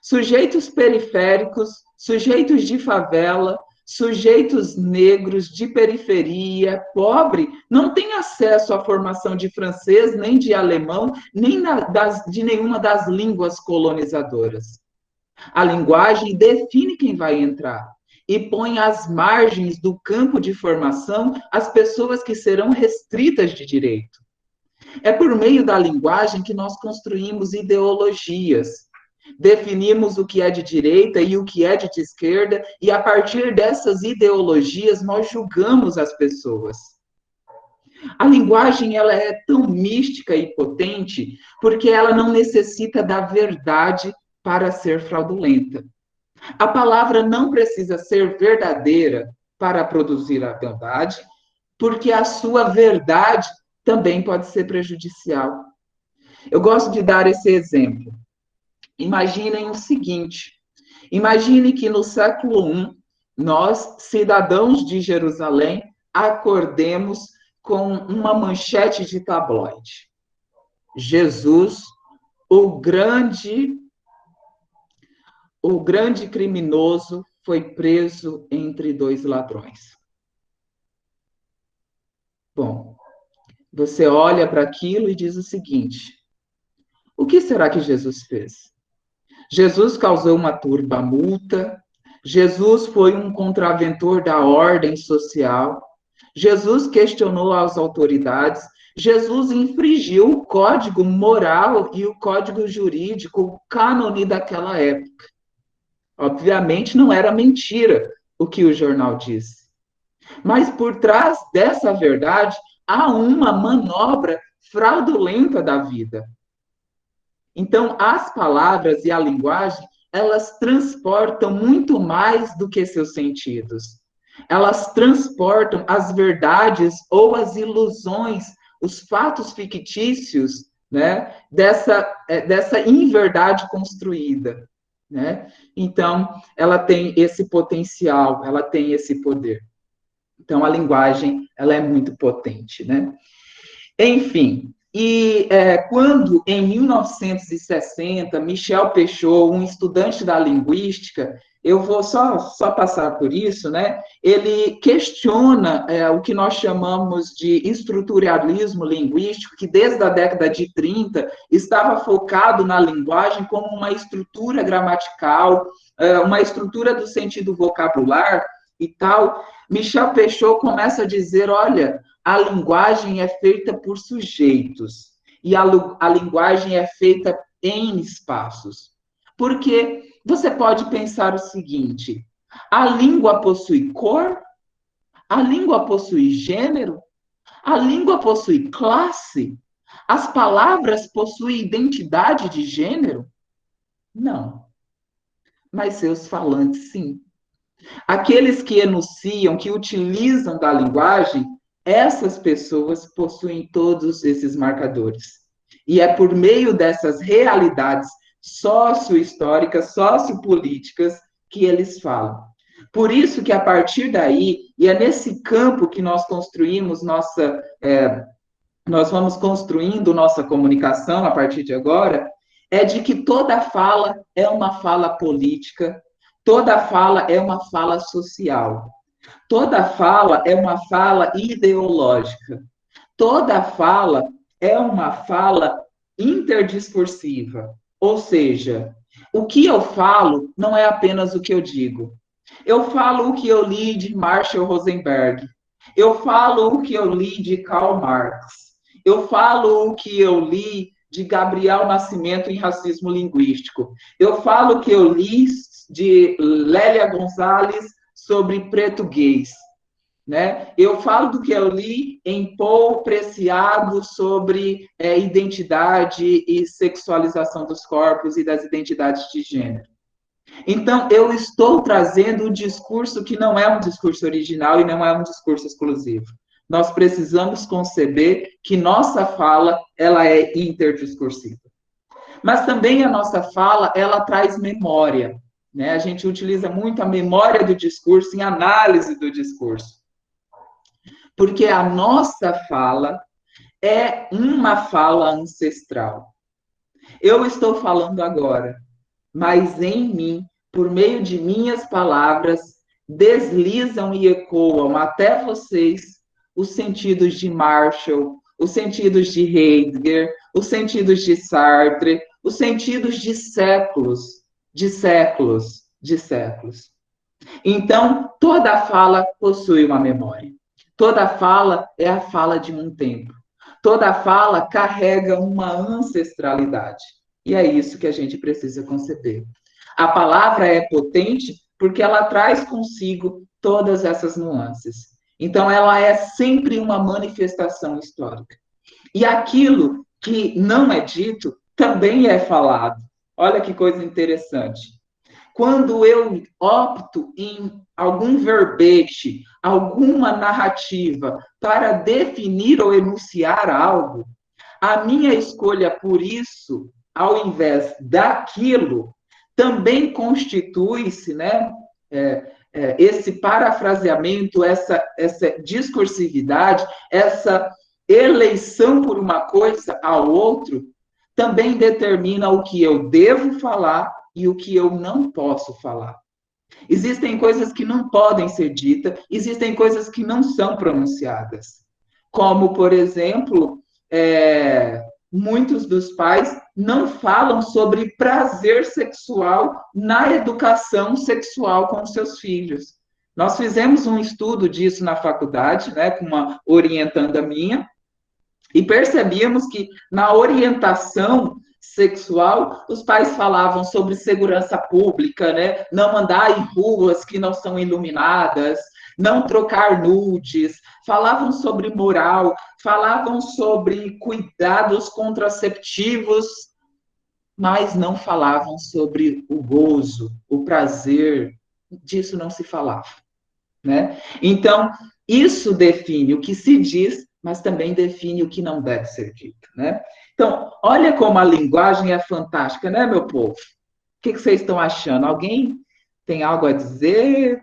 [SPEAKER 2] sujeitos periféricos, sujeitos de favela, sujeitos negros de periferia, pobre, não têm acesso à formação de francês, nem de alemão, nem de nenhuma das línguas colonizadoras. A linguagem define quem vai entrar e põe às margens do campo de formação as pessoas que serão restritas de direito. É por meio da linguagem que nós construímos ideologias, definimos o que é de direita e o que é de esquerda, e a partir dessas ideologias nós julgamos as pessoas. A linguagem ela é tão mística e potente porque ela não necessita da verdade para ser fraudulenta. A palavra não precisa ser verdadeira para produzir a verdade, porque a sua verdade também pode ser prejudicial. Eu gosto de dar esse exemplo. Imaginem o seguinte: imagine que no século I, nós, cidadãos de Jerusalém, acordemos com uma manchete de tabloide. Jesus, o grande criminoso, foi preso entre dois ladrões. Bom, você olha para aquilo e diz o seguinte: o que será que Jesus fez? Jesus causou uma turba multa, Jesus foi um contraventor da ordem social, Jesus questionou as autoridades, Jesus infringiu o código moral e o código jurídico, o cânone daquela época. Obviamente não era mentira o que o jornal disse. Mas por trás dessa verdade há uma manobra fraudulenta da vida. Então, as palavras e a linguagem, elas transportam muito mais do que seus sentidos. Elas transportam as verdades ou as ilusões, os fatos fictícios, né, dessa inverdade construída, né? Então, ela tem esse potencial, ela tem esse poder. Então, a linguagem, ela é muito potente, né? Enfim, quando, em 1960, Michel Peixoto, um estudante da linguística, eu vou só passar por isso, né? Ele questiona o que nós chamamos de estruturalismo linguístico, que desde a década de 30 estava focado na linguagem como uma estrutura gramatical, uma estrutura do sentido vocabular e tal. Michel Peixoto começa a dizer, olha, a linguagem é feita por sujeitos e a linguagem é feita em espaços. Porque você pode pensar o seguinte: a língua possui cor? A língua possui gênero? A língua possui classe? As palavras possuem identidade de gênero? Não. Mas seus falantes, sim. Aqueles que enunciam, que utilizam da linguagem, essas pessoas possuem todos esses marcadores. E é por meio dessas realidades sócio-históricas, sociopolíticas, que eles falam. Por isso que, a partir daí, e é nesse campo que nós construímos nós vamos construindo nossa comunicação a partir de agora, é de que toda fala é uma fala política, toda fala é uma fala social. Toda fala é uma fala ideológica. Toda fala é uma fala interdiscursiva. Ou seja, o que eu falo não é apenas o que eu digo. Eu falo o que eu li de Marshall Rosenberg. Eu falo o que eu li de Karl Marx. Eu falo o que eu li de Gabriel Nascimento em Racismo Linguístico. Eu falo o que eu li de Lélia Gonzalez sobre português. né? Eu falo do que eu li em Paul Preciado sobre identidade e sexualização dos corpos e das identidades de gênero. Então, eu estou trazendo um discurso que não é um discurso original e não é um discurso exclusivo. Nós precisamos conceber que nossa fala, ela é interdiscursiva. Mas também a nossa fala, ela traz memória, né? A gente utiliza muito a memória do discurso em análise do discurso. Porque a nossa fala é uma fala ancestral. Eu estou falando agora, mas em mim, por meio de minhas palavras, deslizam e ecoam até vocês os sentidos de Marshall, os sentidos de Heidegger, os sentidos de Sartre, os sentidos de séculos, de séculos, de séculos. Então, toda fala possui uma memória. Toda fala é a fala de um tempo. Toda fala carrega uma ancestralidade. E é isso que a gente precisa conceber. A palavra é potente porque ela traz consigo todas essas nuances. Então, ela é sempre uma manifestação histórica. E aquilo que não é dito também é falado. Olha que coisa interessante. Quando eu opto em algum verbete, alguma narrativa para definir ou enunciar algo, a minha escolha por isso, ao invés daquilo, também constitui-se, né, esse parafraseamento, essa discursividade, essa eleição por uma coisa ao outro, também determina o que eu devo falar e o que eu não posso falar. Existem coisas que não podem ser ditas, existem coisas que não são pronunciadas. Como, por exemplo, muitos dos pais não falam sobre prazer sexual na educação sexual com seus filhos. Nós fizemos um estudo disso na faculdade, né, com uma orientanda minha, e percebíamos que na orientação sexual, os pais falavam sobre segurança pública, né? Não andar em ruas que não são iluminadas, não trocar nudes, falavam sobre moral, falavam sobre cuidados contraceptivos, mas não falavam sobre o gozo, o prazer, disso não se falava, né? Então, isso define o que se diz, mas também define o que não deve ser dito, né? Então, olha como a linguagem é fantástica, né, meu povo? O que vocês estão achando? Alguém tem algo a dizer?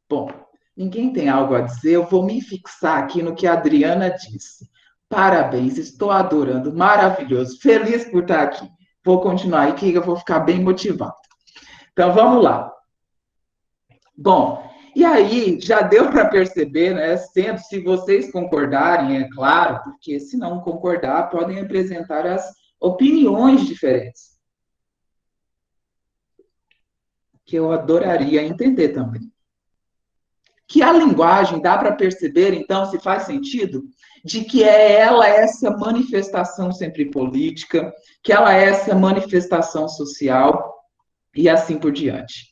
[SPEAKER 2] Bom, ninguém tem algo a dizer, eu vou me fixar aqui no que a Adriana disse. Parabéns, estou adorando, maravilhoso, feliz por estar aqui. Vou continuar aqui, eu vou ficar bem motivado. Então, vamos lá. Bom, e aí já deu para perceber, né? Sendo, se vocês concordarem, é claro, porque se não concordar, podem apresentar as opiniões diferentes, que eu adoraria entender também. Que a linguagem dá para perceber, então, se faz sentido, de que é ela essa manifestação sempre política, que ela é essa manifestação social e assim por diante.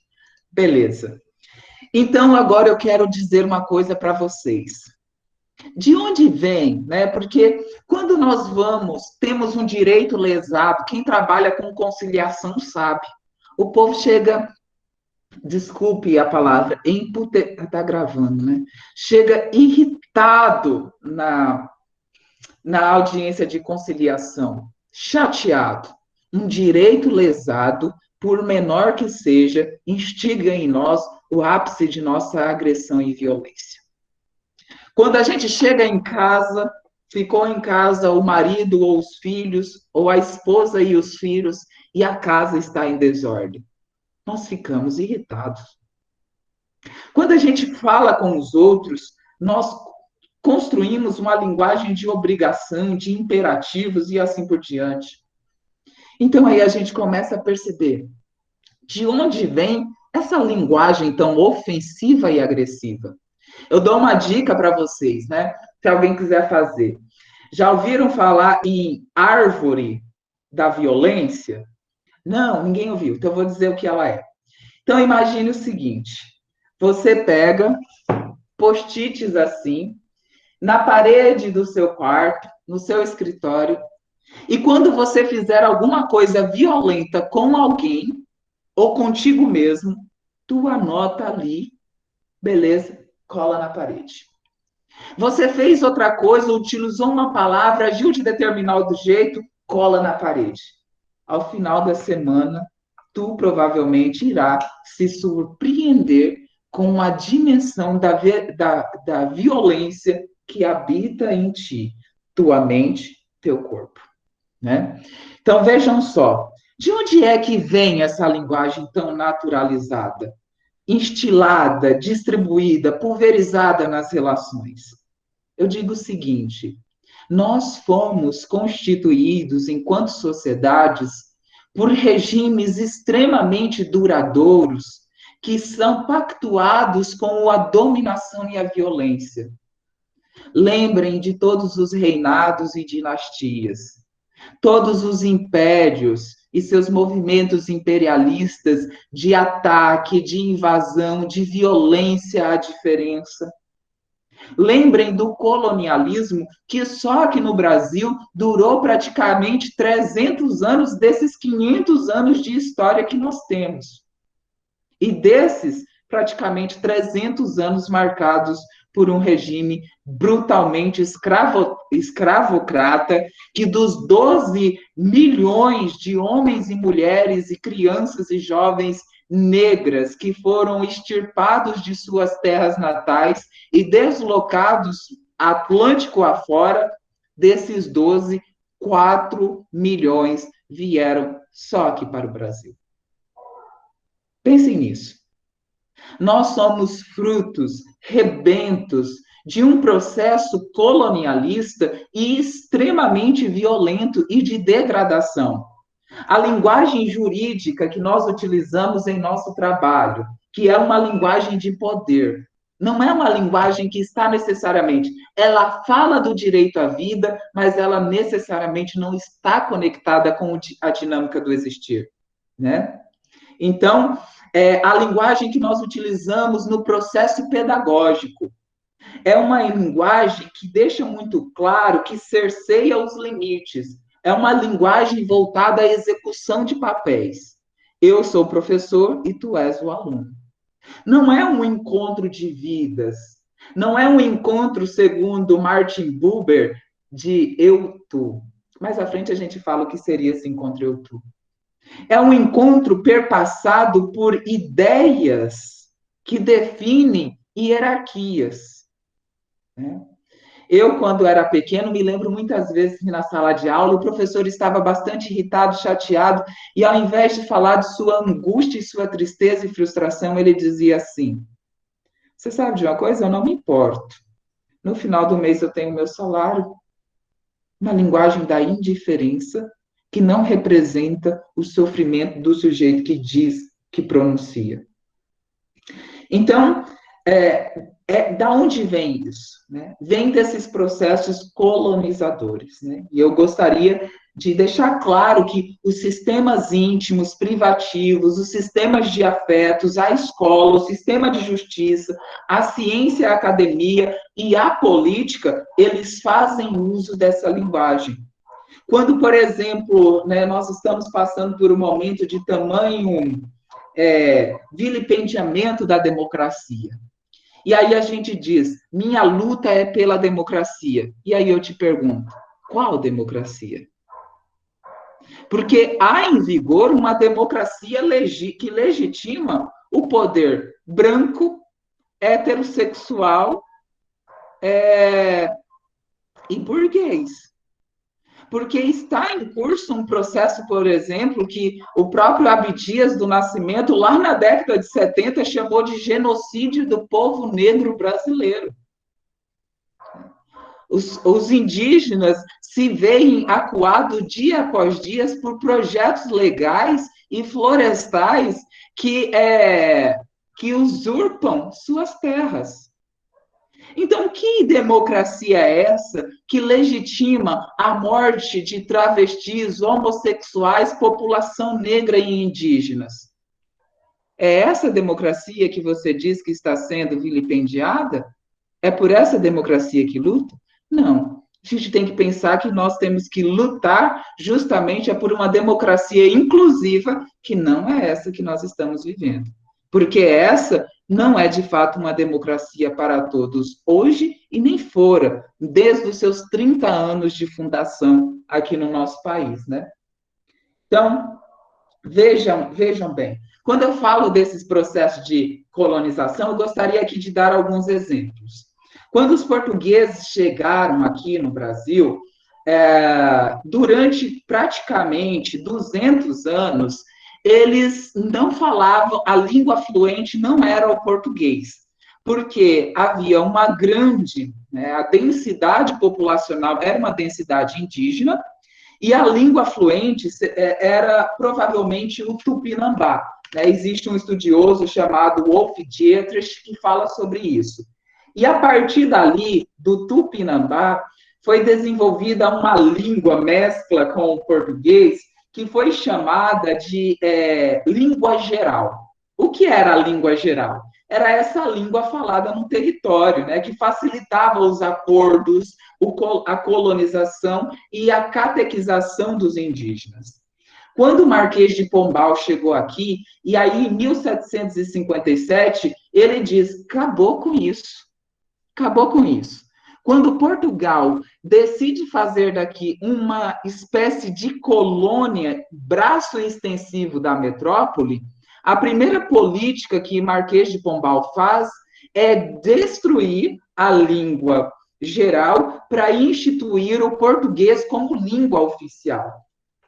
[SPEAKER 2] Beleza. Então, agora eu quero dizer uma coisa para vocês. De onde vem, né? Porque quando nós temos um direito lesado, quem trabalha com conciliação sabe. O povo chega, desculpe a palavra, tá gravando, né? Chega irritado na audiência de conciliação, chateado. Um direito lesado, por menor que seja, instiga em nós o ápice de nossa agressão e violência. Quando a gente chega em casa, ficou em casa o marido ou os filhos, ou a esposa e os filhos, e a casa está em desordem, nós ficamos irritados. Quando a gente fala com os outros, nós construímos uma linguagem de obrigação, de imperativos e assim por diante. Então aí a gente começa a perceber de onde vem essa linguagem tão ofensiva e agressiva. Eu dou uma dica para vocês, né? Se alguém quiser fazer. Já ouviram falar em árvore da violência? Não, ninguém ouviu. Então, eu vou dizer o que ela é. Então, imagine o seguinte: você pega post-its assim, na parede do seu quarto, no seu escritório, e quando você fizer alguma coisa violenta com alguém, ou contigo mesmo, tu anota ali, beleza? Cola na parede. Você fez outra coisa, utilizou uma palavra, agiu de determinado jeito, cola na parede. Ao final da semana, tu provavelmente irá se surpreender com a dimensão da violência que habita em ti, tua mente, teu corpo, né? Então, vejam só, de onde é que vem essa linguagem tão naturalizada, instilada, distribuída, pulverizada nas relações? Eu digo o seguinte: nós fomos constituídos, enquanto sociedades, por regimes extremamente duradouros, que são pactuados com a dominação e a violência. Lembrem de todos os reinados e dinastias, todos os impérios e seus movimentos imperialistas de ataque, de invasão, de violência à diferença. Lembrem do colonialismo, que só aqui no Brasil durou praticamente 300 anos desses 500 anos de história que nós temos. E desses, praticamente 300 anos marcados por um regime brutalmente escravocrata, que dos 12 milhões de homens e mulheres e crianças e jovens negras que foram extirpados de suas terras natais e deslocados Atlântico afora, desses 12, 4 milhões vieram só aqui para o Brasil. Pensem nisso. Nós somos frutos, rebentos, de um processo colonialista e extremamente violento e de degradação. A linguagem jurídica que nós utilizamos em nosso trabalho, que é uma linguagem de poder, não é uma linguagem que está necessariamente, ela fala do direito à vida, mas ela necessariamente não está conectada com a dinâmica do existir, né? Então, a linguagem que nós utilizamos no processo pedagógico é uma linguagem que deixa muito claro que cerceia os limites. É uma linguagem voltada à execução de papéis. Eu sou o professor e tu és o aluno. Não é um encontro de vidas. Não é um encontro, segundo Martin Buber, de eu-tu. Mais à frente a gente fala o que seria esse encontro eu-tu. É um encontro perpassado por ideias que definem hierarquias, né? Eu, quando era pequeno, me lembro muitas vezes que na sala de aula o professor estava bastante irritado, chateado, e ao invés de falar de sua angústia e sua tristeza e frustração, ele dizia assim: você sabe de uma coisa? Eu não me importo. No final do mês eu tenho meu salário. Uma linguagem da indiferença que não representa o sofrimento do sujeito que diz, que pronuncia. Então, da onde vem isso? Né? Vem desses processos colonizadores. Né? E eu gostaria de deixar claro que os sistemas íntimos, privativos, os sistemas de afetos, a escola, o sistema de justiça, a ciência, a academia e a política, eles fazem uso dessa linguagem. Quando, por exemplo, né, nós estamos passando por um momento de tamanho vilipendiamento da democracia, e aí a gente diz, minha luta é pela democracia. E aí eu te pergunto, qual democracia? Porque há em vigor uma democracia que legitima o poder branco, heterossexual e burguês. Porque está em curso um processo, por exemplo, que o próprio Abdias do Nascimento, lá na década de 70, chamou de genocídio do povo negro brasileiro. Os indígenas se veem acuados dia após dia por projetos legais e florestais que usurpam suas terras. Então, que democracia é essa que legitima a morte de travestis, homossexuais, população negra e indígenas? É essa democracia que você diz que está sendo vilipendiada? É por essa democracia que luta? Não. A gente tem que pensar que nós temos que lutar justamente por uma democracia inclusiva, que não é essa que nós estamos vivendo. Porque essa não é de fato uma democracia para todos hoje e nem fora, desde os seus 30 anos de fundação aqui no nosso país, né? Então, vejam bem. Quando eu falo desses processos de colonização, eu gostaria aqui de dar alguns exemplos. Quando os portugueses chegaram aqui no Brasil, durante praticamente 200 anos, eles não falavam, a língua fluente não era o português, porque havia uma grande, né, a densidade populacional era uma densidade indígena, e a língua fluente era provavelmente o tupinambá. Né? Existe um estudioso chamado Wolf Dietrich que fala sobre isso. E a partir dali, do tupinambá, foi desenvolvida uma língua mescla com o português que foi chamada de língua geral. O que era a língua geral? Era essa língua falada no território, né, que facilitava os acordos, a colonização e a catequização dos indígenas. Quando o Marquês de Pombal chegou aqui, e aí em 1757, ele diz, acabou com isso. Acabou com isso. Quando Portugal decide fazer daqui uma espécie de colônia, braço extensivo da metrópole, a primeira política que Marquês de Pombal faz é destruir a língua geral para instituir o português como língua oficial.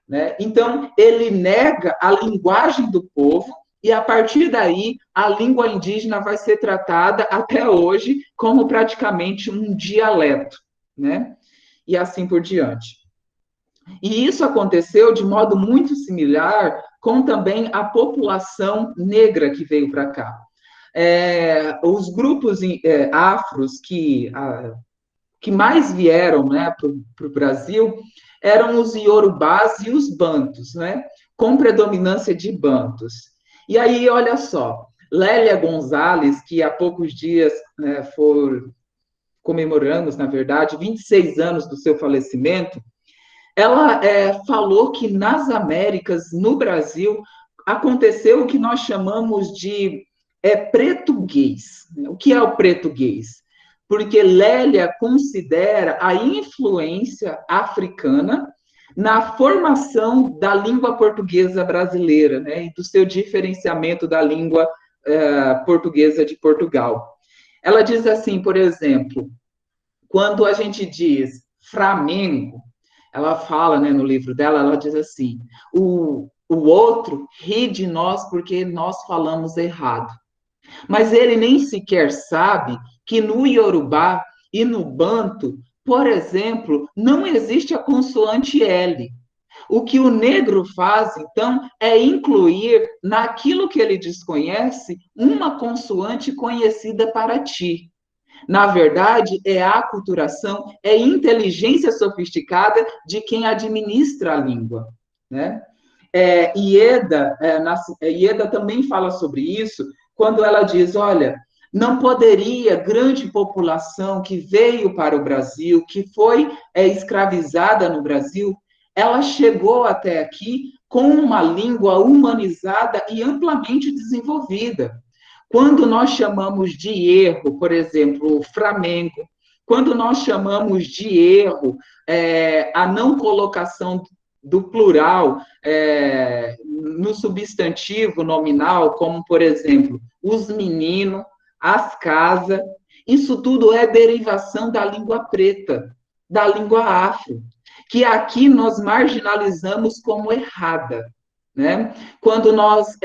[SPEAKER 2] Né? Então, ele nega a linguagem do povo e, a partir daí, a língua indígena vai ser tratada, até hoje, como praticamente um dialeto, né? E assim por diante. E isso aconteceu de modo muito similar com também a população negra que veio para cá. Os grupos afros que mais vieram, né, para o Brasil eram os iorubás e os bantos, né, com predominância de bantos. E aí, olha só, Lélia Gonzalez, que há poucos dias comemoramos, na verdade, 26 anos do seu falecimento, ela falou que nas Américas, no Brasil, aconteceu o que nós chamamos de pretuguês. O que é o pretuguês? Porque Lélia considera a influência africana na formação da língua portuguesa brasileira, né, e do seu diferenciamento da língua portuguesa de Portugal. Ela diz assim, por exemplo, quando a gente diz Flamengo, ela fala, né, no livro dela, ela diz assim, o outro ri de nós porque nós falamos errado. Mas ele nem sequer sabe que no Iorubá e no Banto, por exemplo, não existe a consoante L. O que o negro faz, então, é incluir naquilo que ele desconhece uma consoante conhecida para ti. Na verdade, é a aculturação, é a inteligência sofisticada de quem administra a língua, né? Ieda também fala sobre isso, quando ela diz, olha, não poderia grande população que veio para o Brasil, que foi escravizada no Brasil, ela chegou até aqui com uma língua humanizada e amplamente desenvolvida. Quando nós chamamos de erro, por exemplo, o Flamengo, quando nós chamamos de erro a não colocação do plural no substantivo nominal, como, por exemplo, os meninos, as casas, isso tudo é derivação da língua preta, da língua afro, que aqui nós marginalizamos como errada, né? Quando nós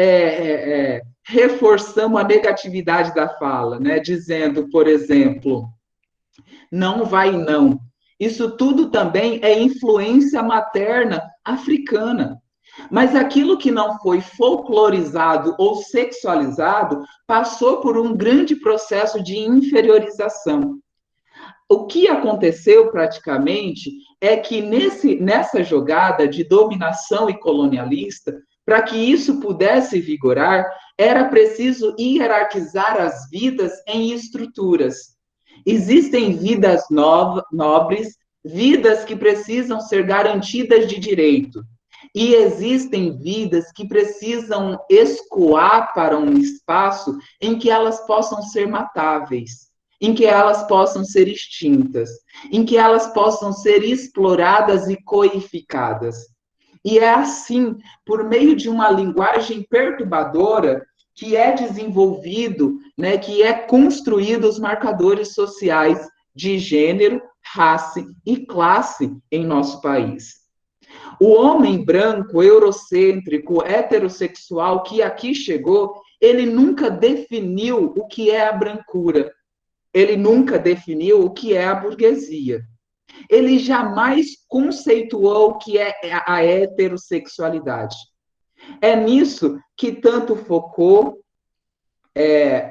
[SPEAKER 2] reforçamos a negatividade da fala, né? Dizendo, por exemplo, não vai não. Isso tudo também é influência materna africana. Mas aquilo que não foi folclorizado ou sexualizado passou por um grande processo de inferiorização. o que aconteceu praticamente é que nessa jogada de dominação e colonialista, para que isso pudesse vigorar, era preciso hierarquizar as vidas em estruturas. Existem vidas nobres, vidas que precisam ser garantidas de direito. E existem vidas que precisam escoar para um espaço em que elas possam ser matáveis, em que elas possam ser extintas, em que elas possam ser exploradas e coificadas. E é assim, por meio de uma linguagem perturbadora, que é desenvolvido, né, que é construído os marcadores sociais de gênero, raça e classe em nosso país. O homem branco, eurocêntrico, heterossexual que aqui chegou, ele nunca definiu o que é a brancura. Ele nunca definiu o que é a burguesia. Ele jamais conceituou o que é a heterossexualidade. É nisso que tanto Foucault,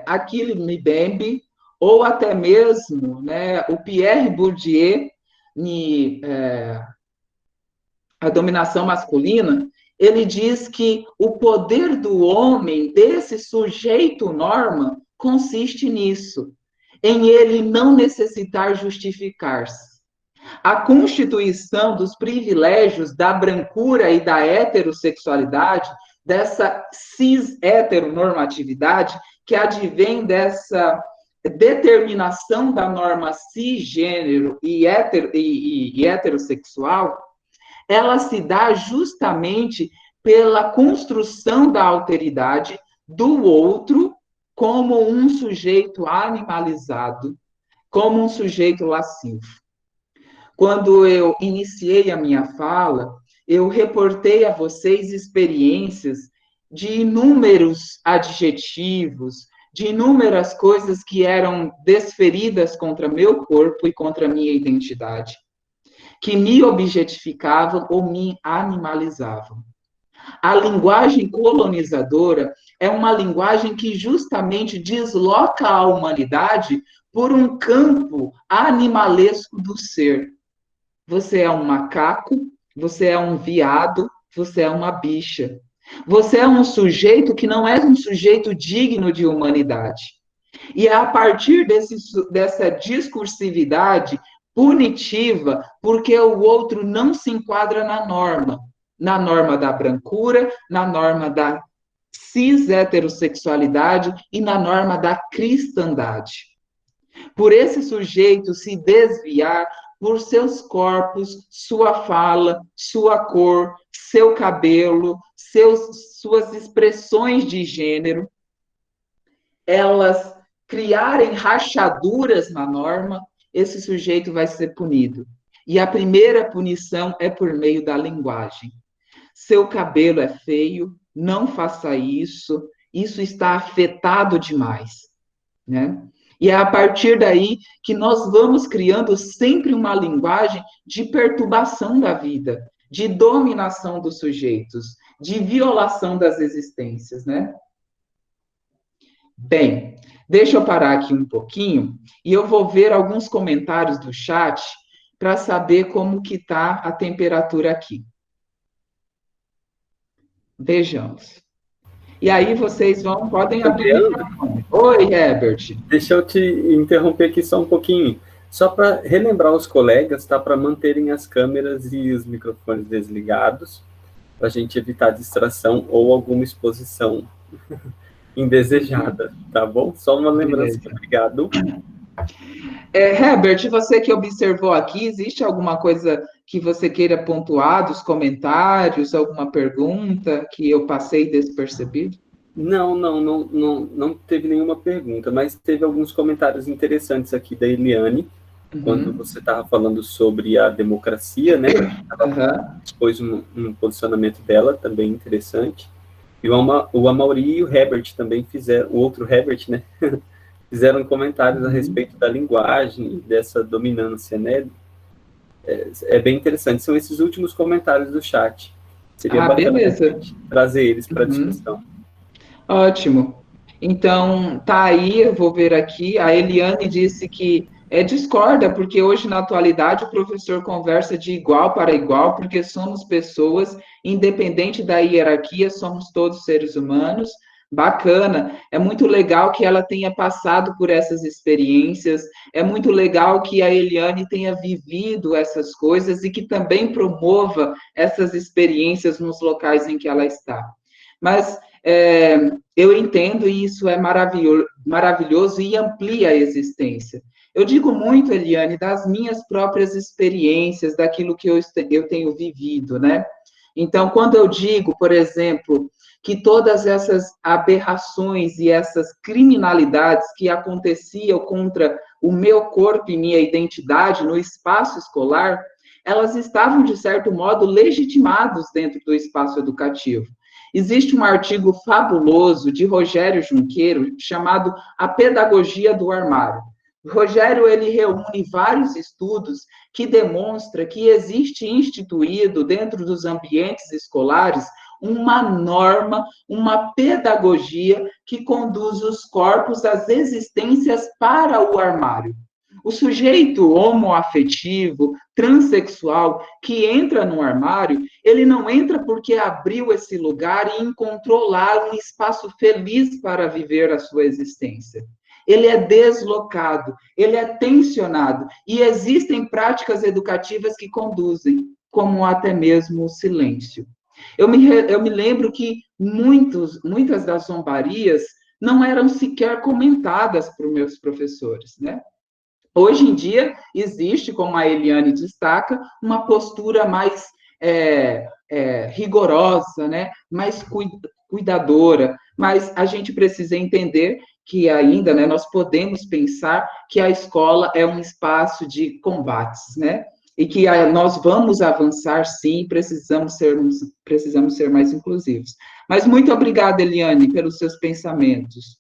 [SPEAKER 2] Achille Mbembe, ou até mesmo, né, o Pierre Bourdieu, A Dominação Masculina, ele diz que o poder do homem, desse sujeito norma, consiste nisso, em ele não necessitar justificar-se. A constituição dos privilégios da brancura e da heterossexualidade, dessa cis-heteronormatividade, que advém dessa determinação da norma cisgênero e heterossexual, ela se dá justamente pela construção da alteridade do outro como um sujeito animalizado, como um sujeito lascivo. Quando eu iniciei a minha fala, eu reportei a vocês experiências de inúmeros adjetivos, de inúmeras coisas que eram desferidas contra meu corpo e contra minha identidade, que me objetificavam ou me animalizavam. A linguagem colonizadora é uma linguagem que justamente desloca a humanidade por um campo animalesco do ser. Você é um macaco, você é um viado, você é uma bicha. Você é um sujeito que não é um sujeito digno de humanidade. E é a partir dessa discursividade punitiva, porque o outro não se enquadra na norma da brancura, na norma da cis-heterossexualidade e na norma da cristandade. Por esse sujeito se desviar por seus corpos, sua fala, sua cor, seu cabelo, suas expressões de gênero, elas criarem rachaduras na norma, esse sujeito vai ser punido. E a primeira punição é por meio da linguagem. Seu cabelo é feio, não faça isso, isso está afetado demais, né? E é a partir daí que nós vamos criando sempre uma linguagem de perturbação da vida, de dominação dos sujeitos, de violação das existências, né? Bem, deixa eu parar aqui um pouquinho e eu vou ver alguns comentários do chat para saber como que está a temperatura aqui. Vejamos. E aí vocês podem abrir o microfone. Oi, Herbert.
[SPEAKER 1] Deixa eu te interromper aqui só um pouquinho. Só para relembrar os colegas, tá? Para manterem as câmeras e os microfones desligados, para a gente evitar distração ou alguma exposição indesejada, tá bom? Só uma lembrança. Obrigado.
[SPEAKER 2] Herbert, você que observou aqui, existe alguma coisa que você queira pontuar dos comentários, alguma pergunta que eu passei despercebido?
[SPEAKER 1] Não teve nenhuma pergunta, mas teve alguns comentários interessantes aqui da Eliane, quando você estava falando sobre a democracia, né? Ela expôs um posicionamento dela, também interessante. E o Amaury e o Herbert também fizeram, o outro Herbert, né? Fizeram comentários a respeito da linguagem, dessa dominância, né? É bem interessante. São esses últimos comentários do chat. Seria bacana trazer eles para a discussão.
[SPEAKER 2] Ótimo. Então, tá aí, eu vou ver aqui. A Eliane disse que discorda, porque hoje, na atualidade, o professor conversa de igual para igual, porque somos pessoas, independente da hierarquia, somos todos seres humanos. Bacana, é muito legal que ela tenha passado por essas experiências, é muito legal que a Eliane tenha vivido essas coisas e que também promova essas experiências nos locais em que ela está. Mas eu entendo e isso é maravilhoso e amplia a existência. Eu digo muito, Eliane, das minhas próprias experiências, daquilo que eu tenho vivido, né? Então, quando eu digo, por exemplo, que todas essas aberrações e essas criminalidades que aconteciam contra o meu corpo e minha identidade no espaço escolar, elas estavam, de certo modo, legitimadas dentro do espaço educativo. Existe um artigo fabuloso de Rogério Junqueiro chamado A Pedagogia do Armário. Rogério, ele reúne vários estudos que demonstram que existe instituído dentro dos ambientes escolares uma norma, uma pedagogia que conduz os corpos às existências para o armário. O sujeito homoafetivo, transexual, que entra no armário, ele não entra porque abriu esse lugar e encontrou lá um espaço feliz para viver a sua existência. Ele é deslocado, ele é tensionado, e existem práticas educativas que conduzem, como até mesmo o silêncio. Eu me lembro que muitas das zombarias não eram sequer comentadas por meus professores, né? Hoje em dia, existe, como a Eliane destaca, uma postura mais rigorosa, né? Mais cuidadora, mas a gente precisa entender que ainda, né, nós podemos pensar que a escola é um espaço de combates, né? E que nós vamos avançar, sim, precisamos ser mais inclusivos. Mas muito obrigada, Eliane, pelos seus pensamentos.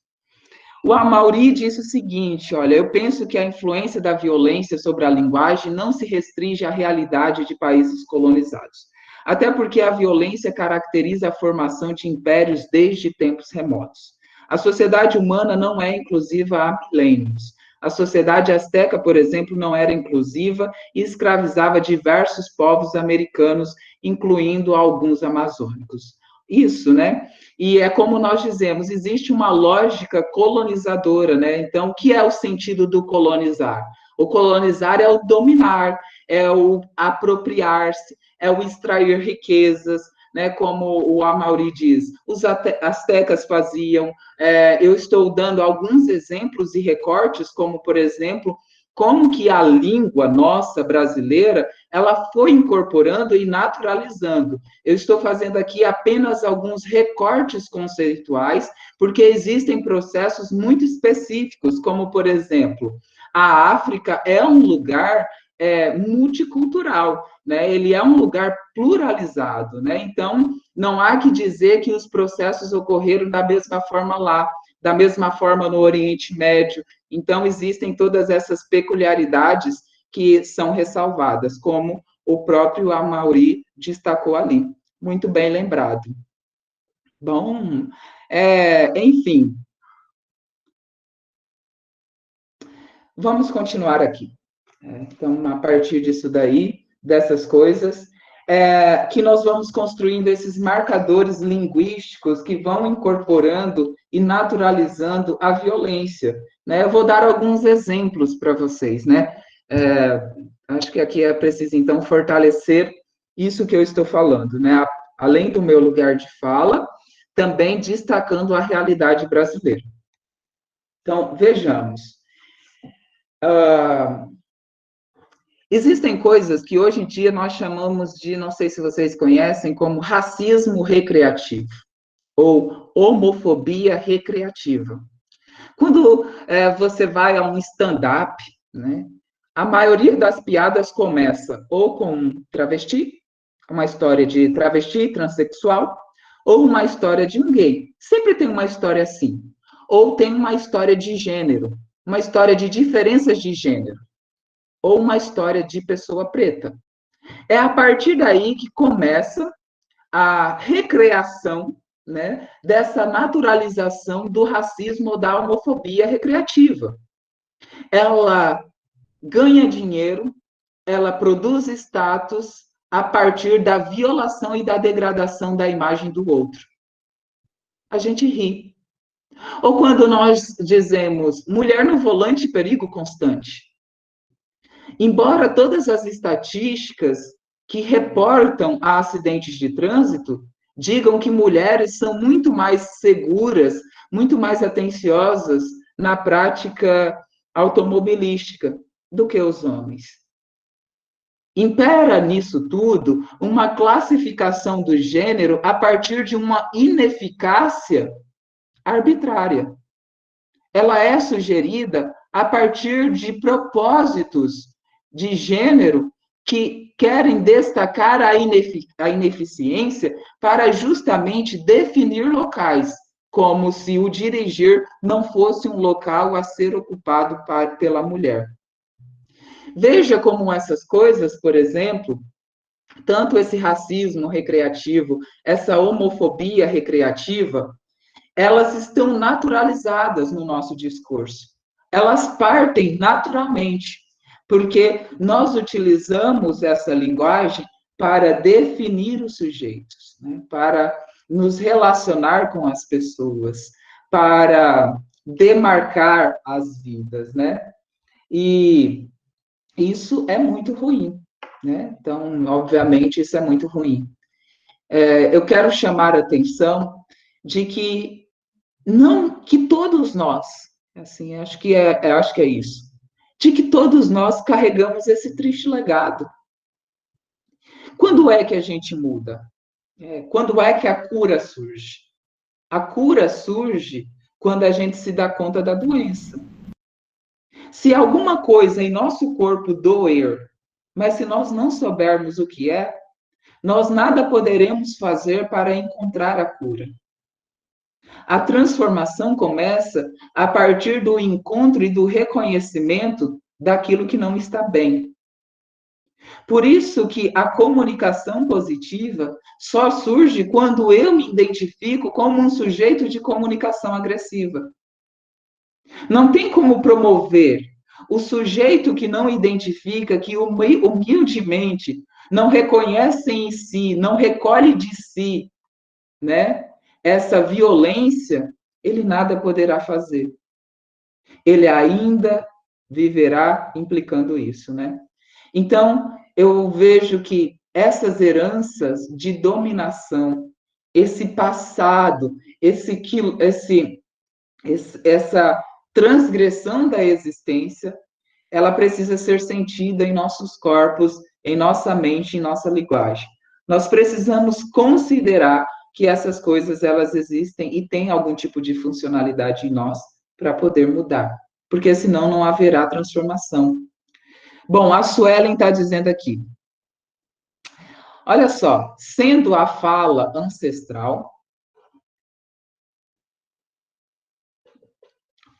[SPEAKER 2] O Amaury disse o seguinte, olha, eu penso que a influência da violência sobre a linguagem não se restringe à realidade de países colonizados, até porque a violência caracteriza a formação de impérios desde tempos remotos. A sociedade humana não é inclusiva há milênios. A sociedade asteca, por exemplo, não era inclusiva e escravizava diversos povos americanos, incluindo alguns amazônicos. Isso, né? E é como nós dizemos, existe uma lógica colonizadora, né? Então, o que é o sentido do colonizar? O colonizar é o dominar, é o apropriar-se, é o extrair riquezas, né? Como o Amaury diz, os astecas faziam. Eu estou dando alguns exemplos e recortes, como, por exemplo, como que a língua nossa brasileira, ela foi incorporando e naturalizando. Eu estou fazendo aqui apenas alguns recortes conceituais, porque existem processos muito específicos, como, por exemplo, a África é um lugar multicultural, né? Ele é um lugar pluralizado, né? Então, não há que dizer que os processos ocorreram da mesma forma lá, da mesma forma no Oriente Médio. Então, existem todas essas peculiaridades que são ressalvadas, como o próprio Amaury destacou ali. Muito bem lembrado. Bom, enfim. Vamos continuar aqui. Então, a partir disso daí, dessas coisas, que nós vamos construindo esses marcadores linguísticos que vão incorporando e naturalizando a violência, né? Eu vou dar alguns exemplos para vocês, né? Acho que aqui é preciso, então, fortalecer isso que eu estou falando, né? Além do meu lugar de fala, também destacando a realidade brasileira. Então, vejamos. Existem coisas que hoje em dia nós chamamos de, não sei se vocês conhecem, como racismo recreativo ou homofobia recreativa. Quando você vai a um stand-up, né, a maioria das piadas começa ou com travesti, uma história de travesti, transexual, ou uma história de um gay. Sempre tem uma história assim. Ou tem uma história de gênero, uma história de diferenças de gênero, ou uma história de pessoa preta. É a partir daí que começa a recreação, né, dessa naturalização do racismo ou da homofobia recreativa. Ela ganha dinheiro, ela produz status a partir da violação e da degradação da imagem do outro. A gente ri. Ou quando nós dizemos mulher no volante, perigo constante. Embora todas as estatísticas que reportam a acidentes de trânsito digam que mulheres são muito mais seguras, muito mais atenciosas na prática automobilística do que os homens. Impera nisso tudo uma classificação do gênero a partir de uma ineficácia arbitrária. Ela é sugerida a partir de propósitos de gênero que querem destacar a ineficiência para justamente definir locais, como se o dirigir não fosse um local a ser ocupado pela mulher. Veja como essas coisas, por exemplo, tanto esse racismo recreativo, essa homofobia recreativa, elas estão naturalizadas no nosso discurso. Elas partem naturalmente, porque nós utilizamos essa linguagem para definir os sujeitos, né? Para nos relacionar com as pessoas, para demarcar as vidas, né? E isso é muito ruim, né? Então, obviamente, isso é muito ruim. Eu quero chamar a atenção de que não que todos nós, assim, acho que é isso, de que todos nós carregamos esse triste legado. Quando é que a gente muda? Quando é que a cura surge? A cura surge quando a gente se dá conta da doença. Se alguma coisa em nosso corpo doer, mas se nós não soubermos o que é, nós nada poderemos fazer para encontrar a cura. A transformação começa a partir do encontro e do reconhecimento daquilo que não está bem. Por isso que a comunicação positiva só surge quando eu me identifico como um sujeito de comunicação agressiva. Não tem como promover o sujeito que não identifica, que humildemente não reconhece em si, não recolhe de si, né, essa violência, ele nada poderá fazer. Ele ainda viverá implicando isso, né? Então, eu vejo que essas heranças de dominação, esse passado, essa transgressão da existência, ela precisa ser sentida em nossos corpos, em nossa mente, em nossa linguagem. Nós precisamos considerar que essas coisas, elas existem e têm algum tipo de funcionalidade em nós para poder mudar, porque senão não haverá transformação. Bom, a Suelen está dizendo aqui, olha só, sendo a fala ancestral,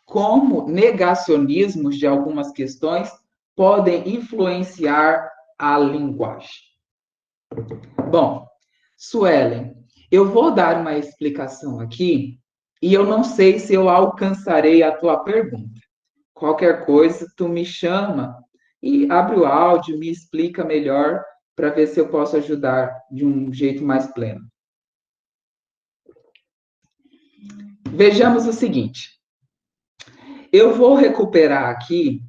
[SPEAKER 2] como negacionismos de algumas questões podem influenciar a linguagem. Bom, Suelen, eu vou dar uma explicação aqui e eu não sei se eu alcançarei a tua pergunta. Qualquer coisa, tu me chama e abre o áudio, me explica melhor para ver se eu posso ajudar de um jeito mais pleno. Vejamos o seguinte. Eu vou recuperar aqui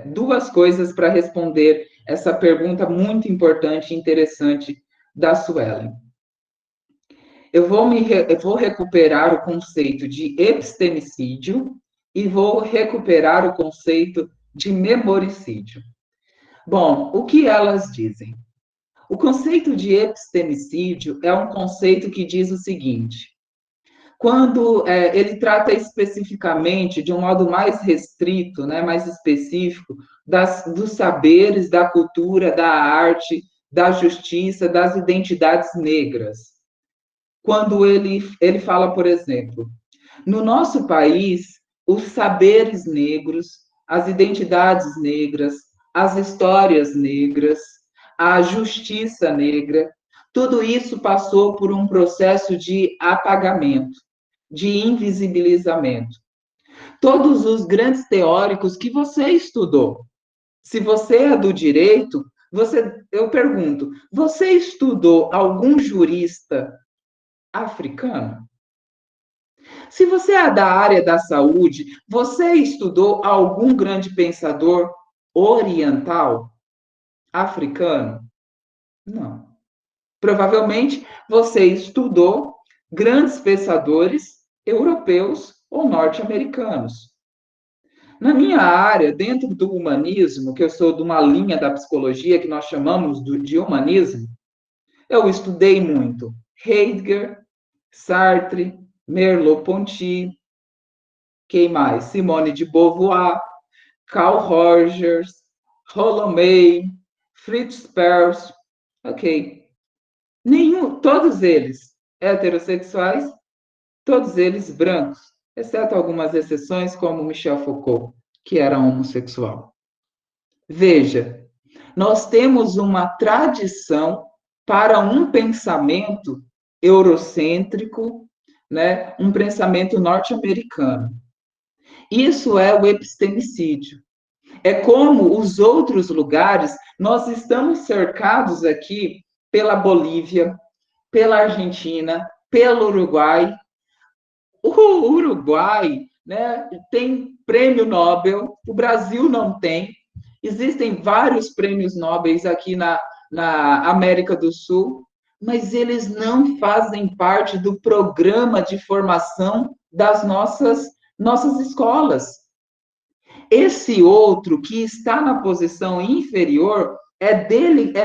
[SPEAKER 2] duas coisas para responder essa pergunta muito importante e interessante da Suelen. Eu vou recuperar o conceito de epistemicídio e vou recuperar o conceito de memoricídio. Bom, o que elas dizem? O conceito de epistemicídio é um conceito que diz o seguinte: quando ele trata especificamente, de um modo mais restrito, né, mais específico, dos saberes, da cultura, da arte, da justiça, das identidades negras. Quando ele fala, por exemplo, no nosso país, os saberes negros, as identidades negras, as histórias negras, a justiça negra, tudo isso passou por um processo de apagamento, de invisibilizamento. todos os grandes teóricos que você estudou. Se você é do direito, eu pergunto, você estudou algum jurista africano? Se você é da área da saúde, você estudou algum grande pensador oriental, africano? Não. Provavelmente você estudou grandes pensadores europeus ou norte-americanos. Na minha área, dentro do humanismo, que eu sou de uma linha da psicologia que nós chamamos de humanismo, eu estudei muito Heidegger, Sartre, Merleau-Ponty, quem mais? Simone de Beauvoir, Carl Rogers, Rollo May, Fritz Perls, ok. Todos eles heterossexuais, todos eles brancos, exceto algumas exceções, como Michel Foucault, que era homossexual. Veja, nós temos uma tradição para um pensamento eurocêntrico, né? Um pensamento norte-americano. Isso é o epistemicídio. É como os outros lugares, nós estamos cercados aqui pela Bolívia, pela Argentina, pelo Uruguai. O Uruguai, né, tem prêmio Nobel, o Brasil não tem. Existem vários prêmios Nobel aqui na América do Sul, mas eles não fazem parte do programa de formação das nossas escolas. Esse outro que está na posição inferior, é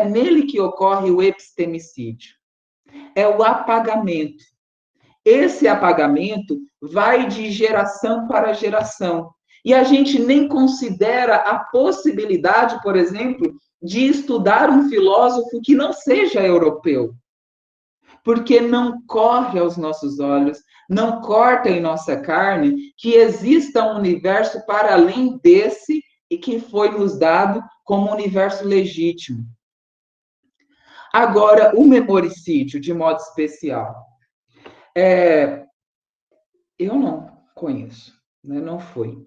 [SPEAKER 2] nele que ocorre o epistemicídio. É o apagamento. Esse apagamento vai de geração para geração. E a gente nem considera a possibilidade, por exemplo, de estudar um filósofo que não seja europeu. Porque não corre aos nossos olhos, não corta em nossa carne que exista um universo para além desse e que foi nos dado como universo legítimo. Agora, o memoricídio, de modo especial. Eu não conheço, né? Não foi.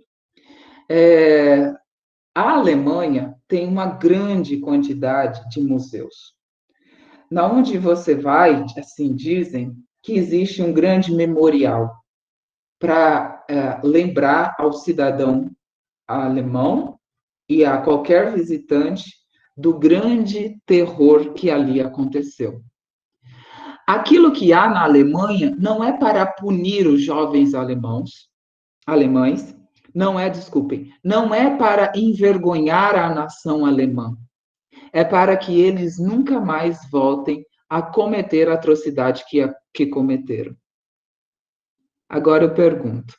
[SPEAKER 2] A Alemanha tem uma grande quantidade de museus. Na onde você vai, assim dizem, que existe um grande memorial para lembrar ao cidadão alemão e a qualquer visitante do grande terror que ali aconteceu. Aquilo que há na Alemanha não é para punir os jovens alemães, não é para envergonhar a nação alemã, é para que eles nunca mais voltem a cometer a atrocidade que cometeram. Agora eu pergunto,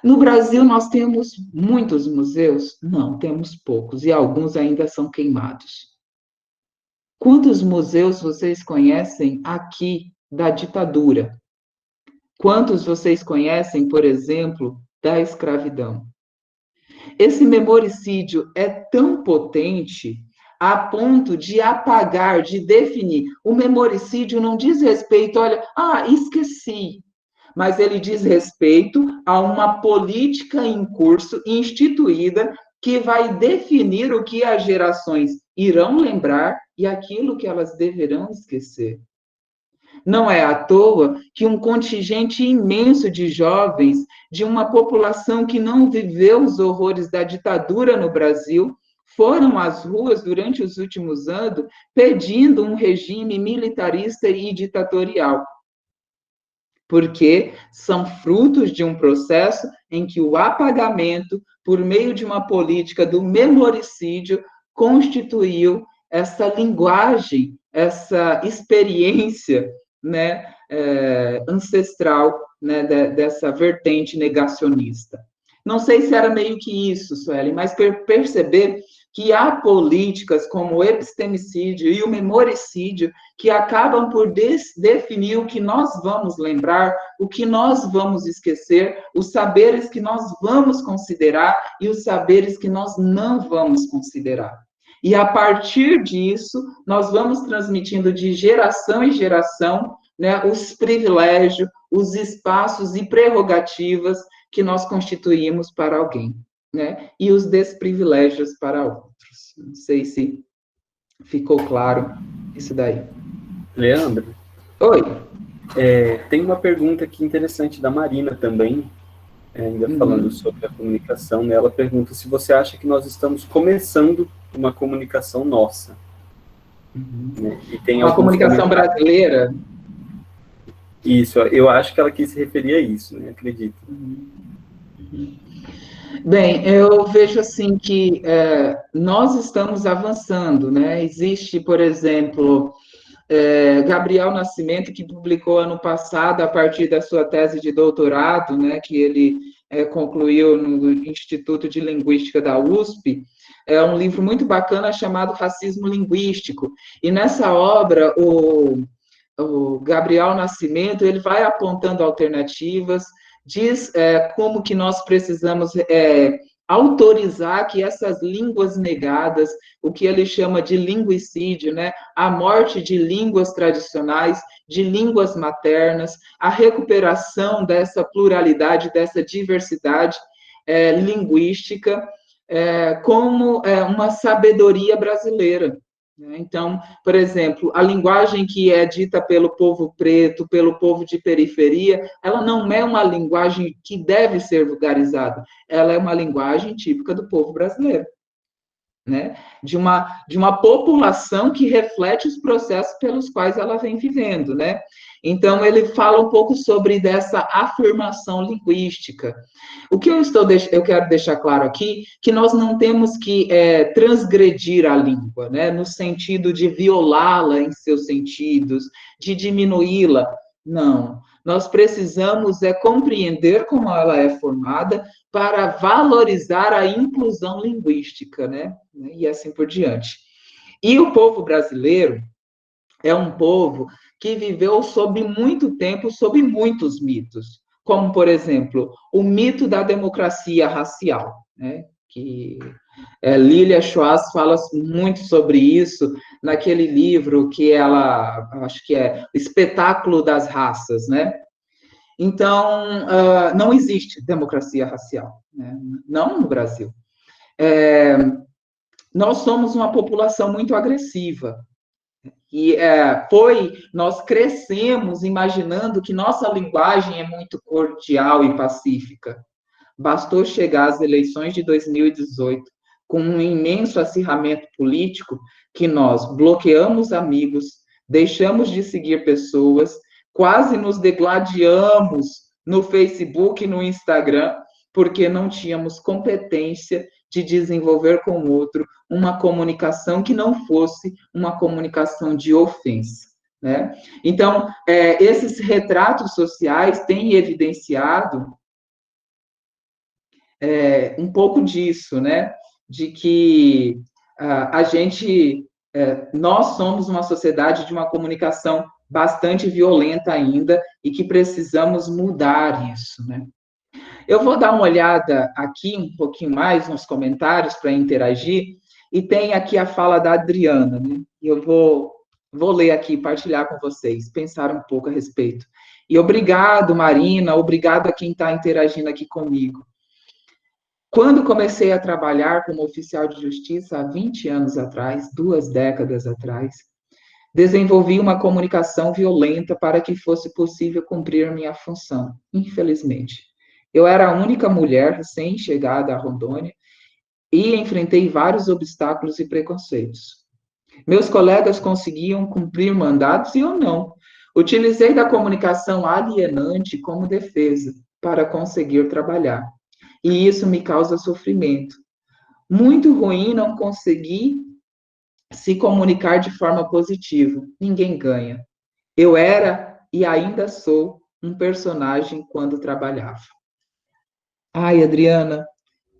[SPEAKER 2] no Brasil nós temos muitos museus? Não, temos poucos, e alguns ainda são queimados. Quantos museus vocês conhecem aqui da ditadura? Quantos vocês conhecem, por exemplo, da escravidão? Esse memoricídio é tão potente a ponto de apagar, de definir. O memoricídio não diz respeito, olha, esqueci. Mas ele diz respeito a uma política em curso, instituída, que vai definir o que as gerações irão lembrar e aquilo que elas deverão esquecer. Não é à toa que um contingente imenso de jovens, de uma população que não viveu os horrores da ditadura no Brasil, foram às ruas durante os últimos anos pedindo um regime militarista e ditatorial. Porque são frutos de um processo em que o apagamento, por meio de uma política do memoricídio, constituiu essa linguagem, essa experiência, né, ancestral, né, dessa vertente negacionista. Não sei se era meio que isso, Sueli, mas perceber que há políticas como o epistemicídio e o memoricídio que acabam por definir o que nós vamos lembrar, o que nós vamos esquecer, os saberes que nós vamos considerar e os saberes que nós não vamos considerar. E a partir disso, nós vamos transmitindo de geração em geração né, os privilégios, os espaços e prerrogativas que nós constituímos para alguém, né, e os desprivilégios para outros. Não sei se ficou claro isso daí.
[SPEAKER 1] Leandro,
[SPEAKER 2] Oi.
[SPEAKER 1] tem uma pergunta aqui interessante da Marina também, ainda falando sobre a comunicação, né? Ela pergunta se você acha que nós estamos começando uma comunicação nossa. Né? E tem
[SPEAKER 2] Uma
[SPEAKER 1] alguns
[SPEAKER 2] comunicação
[SPEAKER 1] comentários.
[SPEAKER 2] brasileira.
[SPEAKER 1] Isso, eu acho que ela quis se referir a isso, né? Acredito.
[SPEAKER 2] Bem, eu vejo assim que nós estamos avançando, né? Existe, por exemplo, Gabriel Nascimento, que publicou ano passado, a partir da sua tese de doutorado, né, que ele concluiu no Instituto de Linguística da USP, é um livro muito bacana chamado Racismo Linguístico. E nessa obra, o Gabriel Nascimento, ele vai apontando alternativas, diz como que nós precisamos autorizar que essas línguas negadas, o que ele chama de linguicídio, né, a morte de línguas tradicionais, de línguas maternas, a recuperação dessa pluralidade, dessa diversidade linguística, como uma sabedoria brasileira. Então, por exemplo, a linguagem que é dita pelo povo preto, pelo povo de periferia, ela não é uma linguagem que deve ser vulgarizada, ela é uma linguagem típica do povo brasileiro, né? De uma população que reflete os processos pelos quais ela vem vivendo, né? Então, ele fala um pouco sobre dessa afirmação linguística. O que eu quero deixar claro aqui, que nós não temos que transgredir a língua, né? No sentido de violá-la em seus sentidos, de diminuí-la. Não. Nós precisamos compreender como ela é formada para valorizar a inclusão linguística, né? E assim por diante. E o povo brasileiro é um povo que viveu sob muito tempo, sob muitos mitos, como, por exemplo, o mito da democracia racial, né? Que Lilia Schwartz fala muito sobre isso naquele livro que ela, acho que é O Espetáculo das Raças, né? Então, não existe democracia racial, né? Não no Brasil. Nós somos uma população muito agressiva, e nós crescemos imaginando que nossa linguagem é muito cordial e pacífica. Bastou chegar às eleições de 2018 com um imenso acirramento político que nós bloqueamos amigos, deixamos de seguir pessoas, quase nos degladiamos no Facebook e no Instagram, porque não tínhamos competência de desenvolver com o outro uma comunicação que não fosse uma comunicação de ofensa, né? Então, esses retratos sociais têm evidenciado um pouco disso, né? De que nós somos uma sociedade de uma comunicação bastante violenta ainda e que precisamos mudar isso, né? Eu vou dar uma olhada aqui um pouquinho mais nos comentários para interagir, e tem aqui a fala da Adriana, né? Eu vou ler aqui, partilhar com vocês, pensar um pouco a respeito. E obrigado, Marina, obrigado a quem está interagindo aqui comigo. Quando comecei a trabalhar como oficial de justiça há 20 anos atrás, 2 décadas atrás, desenvolvi uma comunicação violenta para que fosse possível cumprir minha função, infelizmente. Eu era a única mulher recém-chegada a Rondônia e enfrentei vários obstáculos e preconceitos. Meus colegas conseguiam cumprir mandatos e eu não. Utilizei da comunicação alienante como defesa para conseguir trabalhar. E isso me causa sofrimento. Muito ruim não conseguir se comunicar de forma positiva. Ninguém ganha. Eu era e ainda sou um personagem quando trabalhava. Ai, Adriana,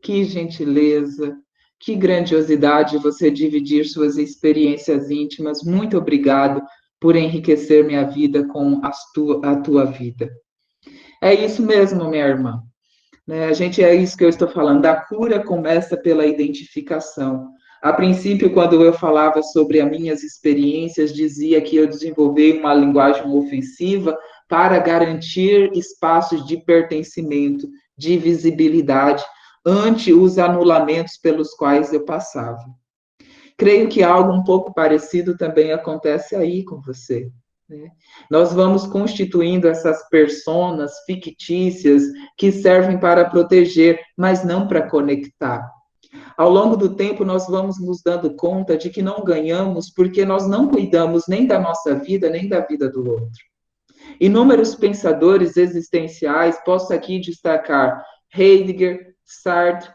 [SPEAKER 2] que gentileza, que grandiosidade você dividir suas experiências íntimas. Muito obrigado por enriquecer minha vida com a tua vida. É isso mesmo, minha irmã. Né? É isso que eu estou falando. A cura começa pela identificação. A princípio, quando eu falava sobre as minhas experiências, dizia que eu desenvolvi uma linguagem ofensiva para garantir espaços de pertencimento, de visibilidade, ante os anulamentos pelos quais eu passava. Creio que algo um pouco parecido também acontece aí com você, né? Nós vamos constituindo essas personas fictícias que servem para proteger, mas não para conectar. Ao longo do tempo, nós vamos nos dando conta de que não ganhamos porque nós não cuidamos nem da nossa vida, nem da vida do outro. Inúmeros pensadores existenciais, posso aqui destacar Heidegger, Sartre,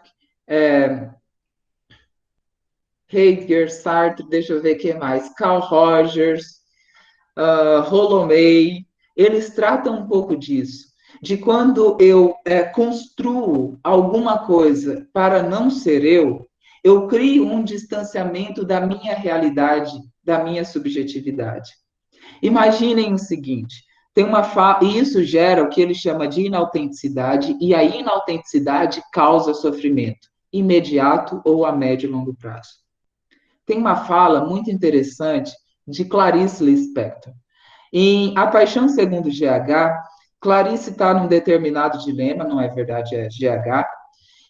[SPEAKER 2] deixa eu ver o que mais, Carl Rogers, Rolomei, eles tratam um pouco disso, de quando eu construo alguma coisa para não ser eu crio um distanciamento da minha realidade, da minha subjetividade. Imaginem o seguinte, e isso gera o que ele chama de inautenticidade, e a inautenticidade causa sofrimento, imediato ou a médio e longo prazo. Tem uma fala muito interessante de Clarice Lispector. Em A Paixão Segundo GH, Clarice está num determinado dilema, não é verdade, é GH,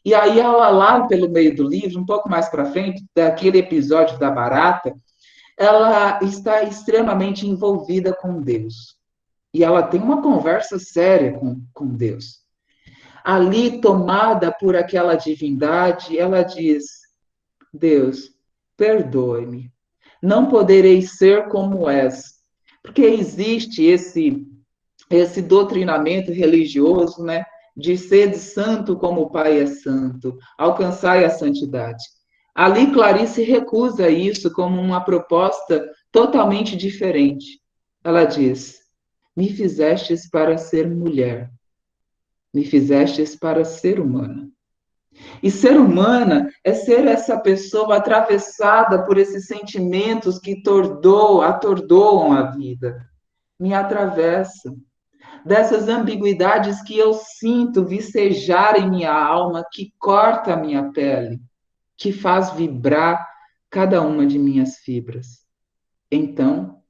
[SPEAKER 2] e aí ela lá pelo meio do livro, um pouco mais para frente, daquele episódio da barata, ela está extremamente envolvida com Deus. E ela tem uma conversa séria com Deus. Ali, tomada por aquela divindade, ela diz: Deus, perdoe-me. Não poderei ser como és. Porque existe esse doutrinamento religioso, né, de ser santo como o Pai é santo, alcançai a santidade. Ali, Clarice recusa isso como uma proposta totalmente diferente. Ela diz: me fizestes para ser mulher, me fizestes para ser humana. E ser humana é ser essa pessoa atravessada por esses sentimentos que atordoam a vida. Me atravessam. Dessas ambiguidades que eu sinto vicejar em minha alma, que corta a minha pele, que faz vibrar cada uma de minhas fibras. Então,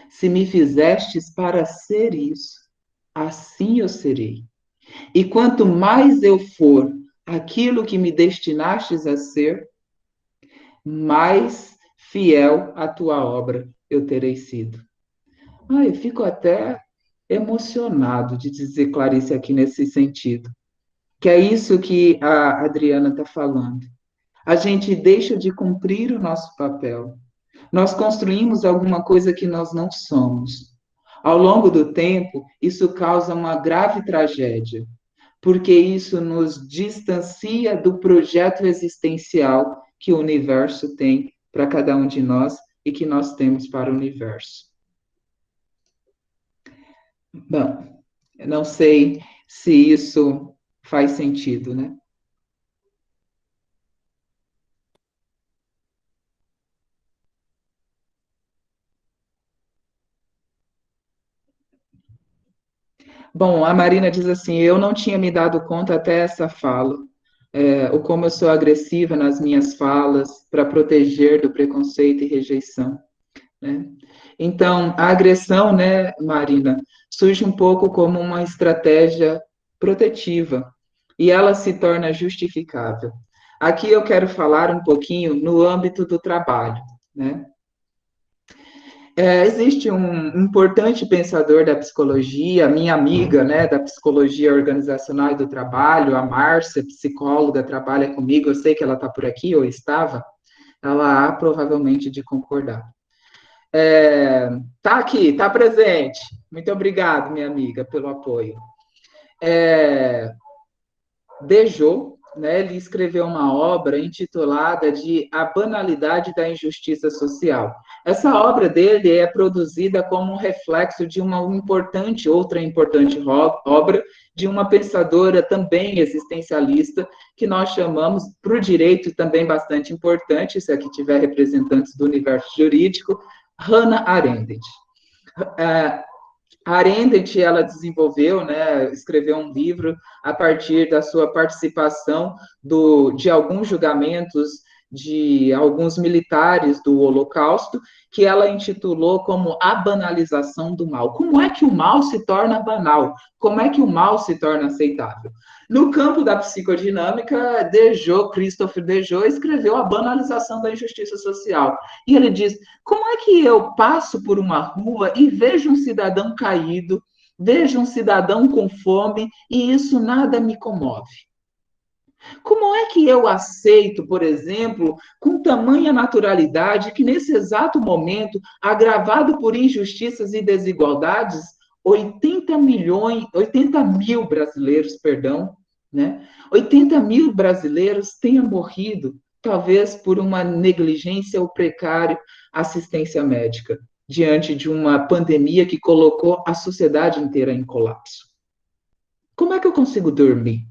[SPEAKER 2] se me fizestes para ser isso, assim eu serei. E quanto mais eu for aquilo que me destinastes a ser, mais fiel à tua obra eu terei sido. Eu fico até emocionado de dizer Clarice aqui nesse sentido, que é isso que a Adriana está falando. A gente deixa de cumprir o nosso papel. Nós construímos alguma coisa que nós não somos. Ao longo do tempo, isso causa uma grave tragédia, porque isso nos distancia do projeto existencial que o universo tem para cada um de nós e que nós temos para o universo. Bom, eu não sei se isso faz sentido, né? Bom, a Marina diz assim: eu não tinha me dado conta até essa fala, o como eu sou agressiva nas minhas falas para proteger do preconceito e rejeição, né? Então, a agressão, né, Marina, surge um pouco como uma estratégia protetiva e ela se torna justificável. Aqui eu quero falar um pouquinho no âmbito do trabalho, né? Existe um importante pensador da psicologia, minha amiga, né, da psicologia organizacional e do trabalho, a Márcia, psicóloga, trabalha comigo, eu sei que ela está por aqui, ou estava, ela há provavelmente de concordar. Tá aqui, tá presente. Muito obrigado, minha amiga, pelo apoio. Dejô, né, ele escreveu uma obra intitulada de A Banalidade da Injustiça Social. Essa obra dele é produzida como um reflexo de outra importante obra de uma pensadora também existencialista, que nós chamamos, para o direito também bastante importante, se aqui tiver representantes do universo jurídico, Hannah Arendt. A Arendt, ela desenvolveu, né, escreveu um livro a partir da sua participação de alguns julgamentos de alguns militares do Holocausto, que ela intitulou como A Banalização do Mal. Como é que o mal se torna banal? Como é que o mal se torna aceitável? No campo da psicodinâmica, Christopher Dejoux escreveu A Banalização da Injustiça Social. E ele diz: como é que eu passo por uma rua e vejo um cidadão caído, vejo um cidadão com fome, e isso nada me comove? Como é que eu aceito, por exemplo, com tamanha naturalidade, que nesse exato momento, agravado por injustiças e desigualdades, 80 mil brasileiros, perdão, né? 80 mil brasileiros tenham morrido, talvez por uma negligência ou precária assistência médica, diante de uma pandemia que colocou a sociedade inteira em colapso. Como é que eu consigo dormir?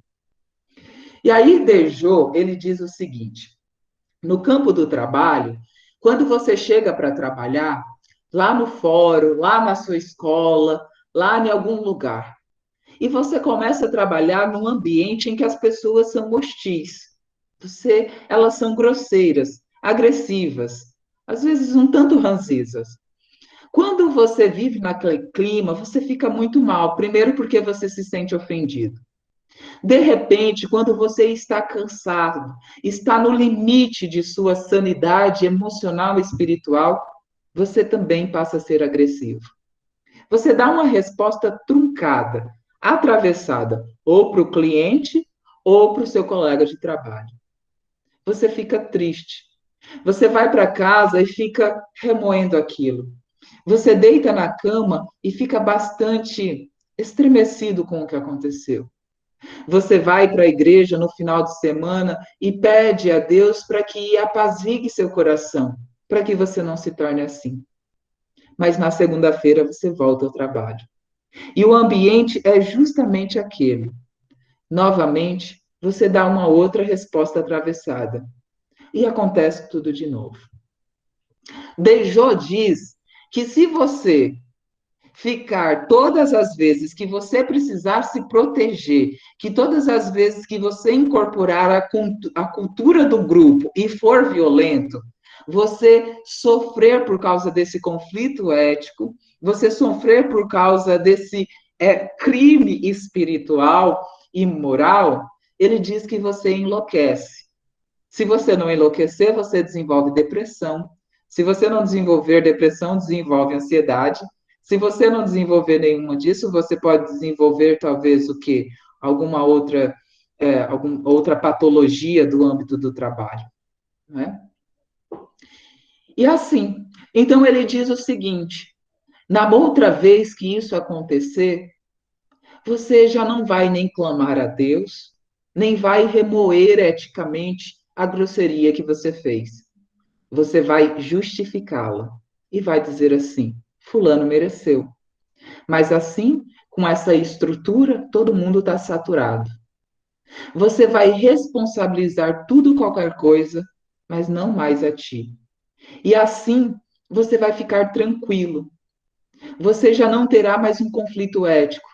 [SPEAKER 2] E aí, Dejoux, ele diz o seguinte: no campo do trabalho, quando você chega para trabalhar, lá no fórum, lá na sua escola, lá em algum lugar, e você começa a trabalhar num ambiente em que as pessoas são hostis, elas são grosseiras, agressivas, às vezes um tanto ranzinzas. Quando você vive naquele clima, você fica muito mal. Primeiro, porque você se sente ofendido. De repente, quando você está cansado, está no limite de sua sanidade emocional e espiritual, você também passa a ser agressivo. Você dá uma resposta truncada, atravessada, ou para o cliente ou para o seu colega de trabalho. Você fica triste. Você vai para casa e fica remoendo aquilo. Você deita na cama e fica bastante estremecido com o que aconteceu. Você vai para a igreja no final de semana e pede a Deus para que apazigue seu coração, para que você não se torne assim. Mas na segunda-feira você volta ao trabalho. E o ambiente é justamente aquele. Novamente, você dá uma outra resposta atravessada. E acontece tudo de novo. Dejoux diz que se você ficar todas as vezes que você precisar se proteger, que todas as vezes que você incorporar a cultura do grupo e for violento, você sofrer por causa desse conflito ético, você sofrer por causa desse crime espiritual e moral, ele diz que você enlouquece. Se você não enlouquecer, você desenvolve depressão. Se você não desenvolver depressão, desenvolve ansiedade. Se você não desenvolver nenhuma disso, você pode desenvolver talvez o quê? Alguma outra patologia do âmbito do trabalho, né? E assim, então ele diz o seguinte: na outra vez que isso acontecer, você já não vai nem clamar a Deus, nem vai remoer eticamente a grosseria que você fez. Você vai justificá-la e vai dizer assim: fulano mereceu. Mas assim, com essa estrutura, todo mundo está saturado. Você vai responsabilizar tudo qualquer coisa, mas não mais a ti. E assim, você vai ficar tranquilo. Você já não terá mais um conflito ético.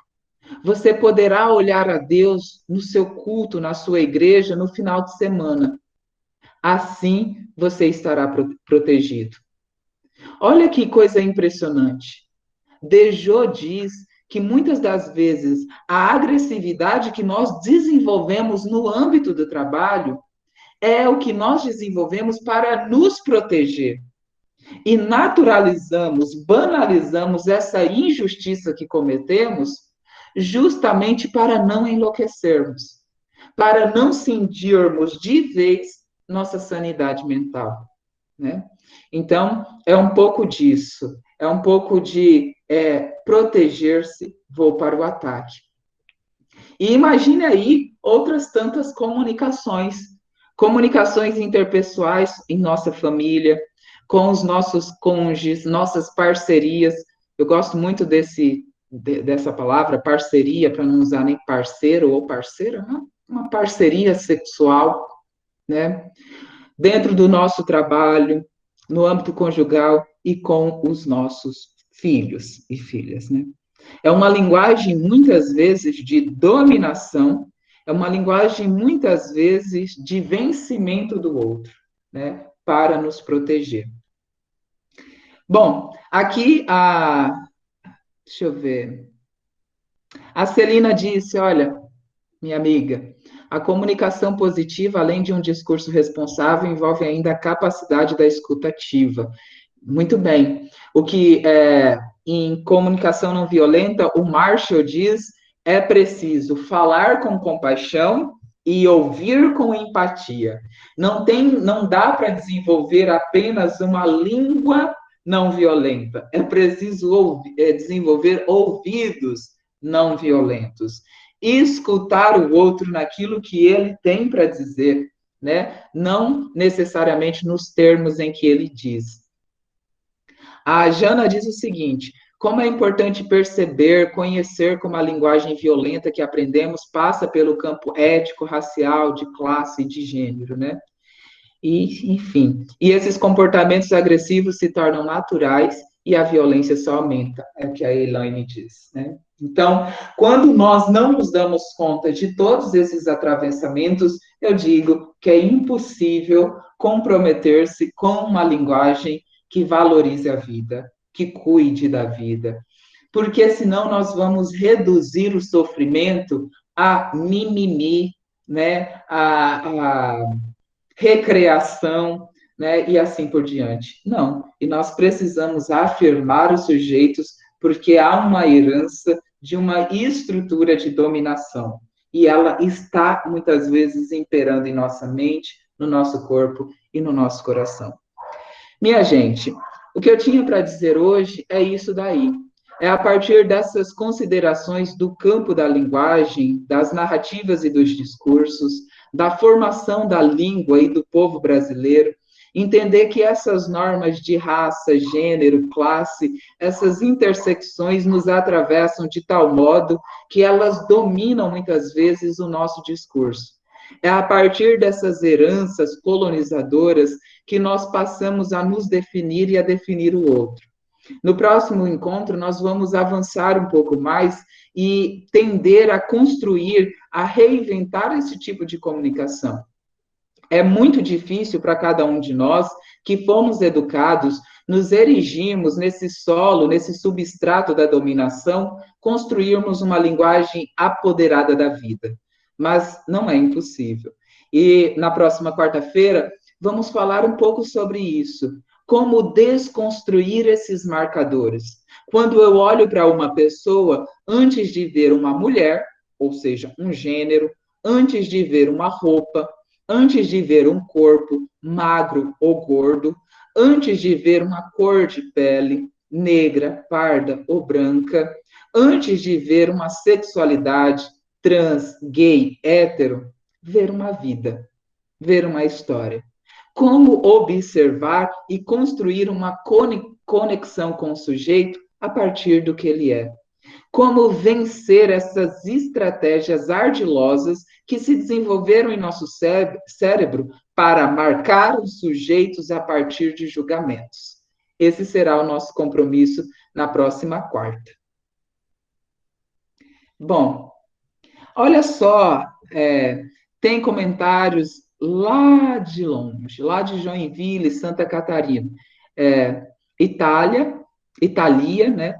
[SPEAKER 2] Você poderá olhar a Deus no seu culto, na sua igreja, no final de semana. Assim, você estará protegido. Olha que coisa impressionante. Dejoux diz que muitas das vezes a agressividade que nós desenvolvemos no âmbito do trabalho é o que nós desenvolvemos para nos proteger. E naturalizamos, banalizamos essa injustiça que cometemos justamente para não enlouquecermos, para não cindirmos de vez nossa sanidade mental, né? Então, é um pouco disso, é um pouco de proteger-se, vou para o ataque. E imagine aí outras tantas comunicações interpessoais em nossa família, com os nossos cônjuges, nossas parcerias. Eu gosto muito dessa palavra, parceria, para não usar nem parceiro ou parceira, uma parceria sexual, né? Dentro do nosso trabalho, no âmbito conjugal e com os nossos filhos e filhas, né? É uma linguagem, muitas vezes, de dominação, é uma linguagem, muitas vezes, de vencimento do outro. né, para nos proteger. Bom, aqui deixa eu ver. A Celina disse, olha, minha amiga, a comunicação positiva, além de um discurso responsável, envolve ainda a capacidade da escuta ativa. Muito bem. O que em comunicação não violenta, o Marshall diz, é preciso falar com compaixão e ouvir com empatia. Não dá para desenvolver apenas uma língua não violenta. É preciso desenvolver ouvidos não violentos. Escutar o outro naquilo que ele tem para dizer, né? Não necessariamente nos termos em que ele diz. A Jana diz o seguinte: como é importante perceber, conhecer como a linguagem violenta que aprendemos passa pelo campo ético, racial, de classe e de gênero, né? E, enfim, e esses comportamentos agressivos se tornam naturais e a violência só aumenta, é o que a Elaine diz, né? Então, quando nós não nos damos conta de todos esses atravessamentos, eu digo que é impossível comprometer-se com uma linguagem que valorize a vida, que cuide da vida, porque senão nós vamos reduzir o sofrimento a mimimi, né? A recreação, né, e assim por diante. Não, e nós precisamos afirmar os sujeitos porque há uma herança de uma estrutura de dominação e ela está muitas vezes imperando em nossa mente, no nosso corpo e no nosso coração. Minha gente, o que eu tinha para dizer hoje é isso daí. É a partir dessas considerações do campo da linguagem, das narrativas e dos discursos, da formação da língua e do povo brasileiro, entender que essas normas de raça, gênero, classe, essas intersecções nos atravessam de tal modo que elas dominam muitas vezes o nosso discurso. É a partir dessas heranças colonizadoras que nós passamos a nos definir e a definir o outro. No próximo encontro, nós vamos avançar um pouco mais e tender a construir, a reinventar esse tipo de comunicação. É muito difícil para cada um de nós que fomos educados, nos erigimos nesse solo, nesse substrato da dominação, construirmos uma linguagem apoderada da vida. Mas não é impossível. E na próxima quarta-feira, vamos falar um pouco sobre isso. Como desconstruir esses marcadores. Quando eu olho para uma pessoa, antes de ver uma mulher, ou seja, um gênero, antes de ver uma roupa, antes de ver um corpo magro ou gordo, antes de ver uma cor de pele negra, parda ou branca, antes de ver uma sexualidade trans, gay, hétero, ver uma vida, ver uma história. Como observar e construir uma conexão com o sujeito a partir do que ele é. Como vencer essas estratégias ardilosas que se desenvolveram em nosso cérebro para marcar os sujeitos a partir de julgamentos. Esse será o nosso compromisso na próxima quarta. Bom, olha só, tem comentários lá de longe, lá de Joinville, Santa Catarina, Itália, né?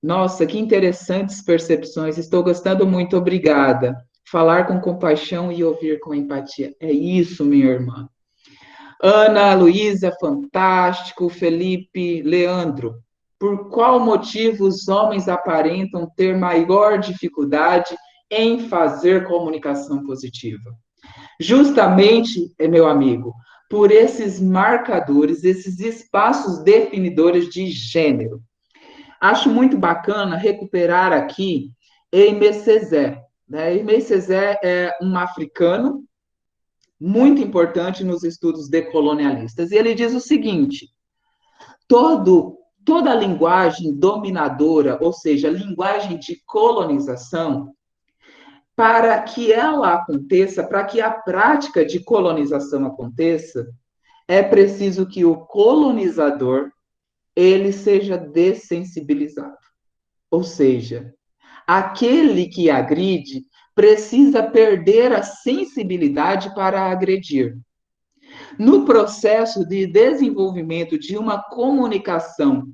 [SPEAKER 2] Nossa, que interessantes percepções. Estou gostando muito, obrigada. Falar com compaixão e ouvir com empatia. É isso, minha irmã. Ana, Luísa, fantástico. Felipe, Leandro. Por qual motivo os homens aparentam ter maior dificuldade em fazer comunicação positiva? Justamente, meu amigo, por esses marcadores, esses espaços definidores de gênero. Acho muito bacana recuperar aqui Aimé Césaire. Né? Aimé Césaire é um africano muito importante nos estudos decolonialistas. E ele diz o seguinte: toda linguagem dominadora, ou seja, linguagem de colonização, para que ela aconteça, para que a prática de colonização aconteça, é preciso que o colonizador ele seja dessensibilizado. Ou seja, aquele que agride precisa perder a sensibilidade para agredir. No processo de desenvolvimento de uma comunicação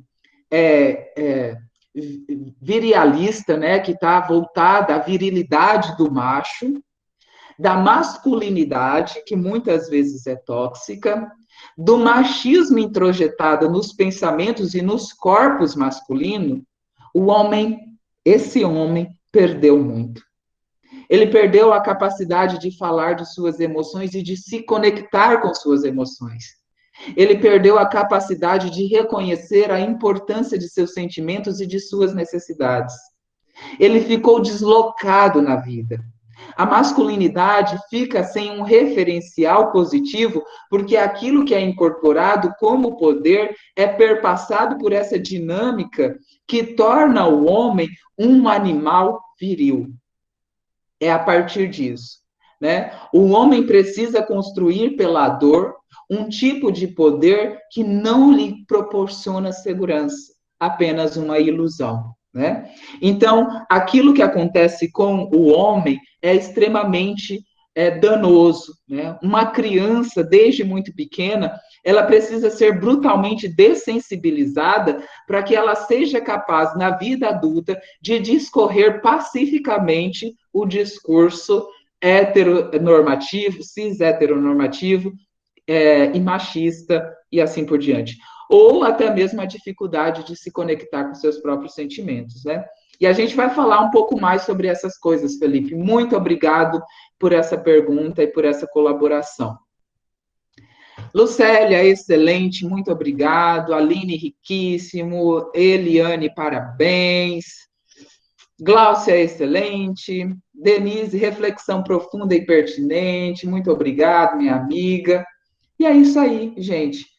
[SPEAKER 2] virialista, né, que está voltada à virilidade do macho, da masculinidade, que muitas vezes é tóxica, do machismo introjetado nos pensamentos e nos corpos masculinos, esse homem perdeu muito. Ele perdeu a capacidade de falar de suas emoções e de se conectar com suas emoções. Ele perdeu a capacidade de reconhecer a importância de seus sentimentos e de suas necessidades. Ele ficou deslocado na vida. A masculinidade fica sem um referencial positivo, porque aquilo que é incorporado como poder é perpassado por essa dinâmica que torna o homem um animal viril. É a partir disso, né? O homem precisa construir pela dor um tipo de poder que não lhe proporciona segurança, apenas uma ilusão, né? Então, aquilo que acontece com o homem é extremamente danoso, né? Uma criança, desde muito pequena, ela precisa ser brutalmente dessensibilizada para que ela seja capaz, na vida adulta, de discorrer pacificamente o discurso heteronormativo, cis-heteronormativo, e machista, e assim por diante. Ou até mesmo a dificuldade de se conectar com seus próprios sentimentos, né? E a gente vai falar um pouco mais sobre essas coisas, Felipe. Muito obrigado por essa pergunta e por essa colaboração. Lucélia, excelente, muito obrigado. Aline, riquíssimo. Eliane, parabéns. Gláucia, excelente. Denise, reflexão profunda e pertinente. Muito obrigado, minha amiga. E é isso aí, gente.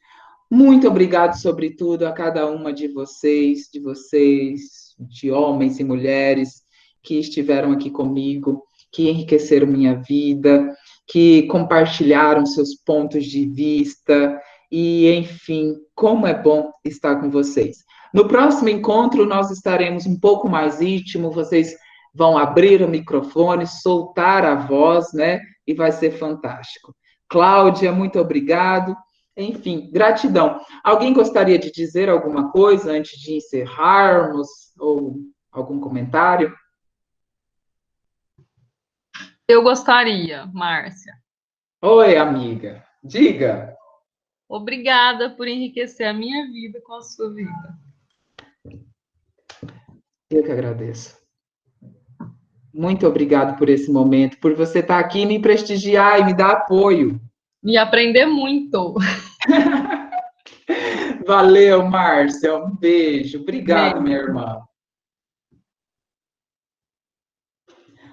[SPEAKER 2] Muito obrigado, sobretudo, a cada uma de vocês, de homens e mulheres que estiveram aqui comigo, que enriqueceram minha vida, que compartilharam seus pontos de vista, e, enfim, como é bom estar com vocês. No próximo encontro, nós estaremos um pouco mais íntimo, vocês vão abrir o microfone, soltar a voz, né? E vai ser fantástico. Cláudia, muito obrigado. Enfim, gratidão. Alguém gostaria de dizer alguma coisa antes de encerrarmos? Ou algum comentário?
[SPEAKER 3] Eu gostaria, Márcia.
[SPEAKER 2] Oi, amiga. Diga.
[SPEAKER 3] Obrigada por enriquecer a minha vida com a sua vida.
[SPEAKER 2] Eu que agradeço. Muito obrigado por esse momento, por você estar aqui, me prestigiar e me dar apoio.
[SPEAKER 3] E aprender muito.
[SPEAKER 2] Valeu, Márcia. Um beijo. Obrigado, minha irmã.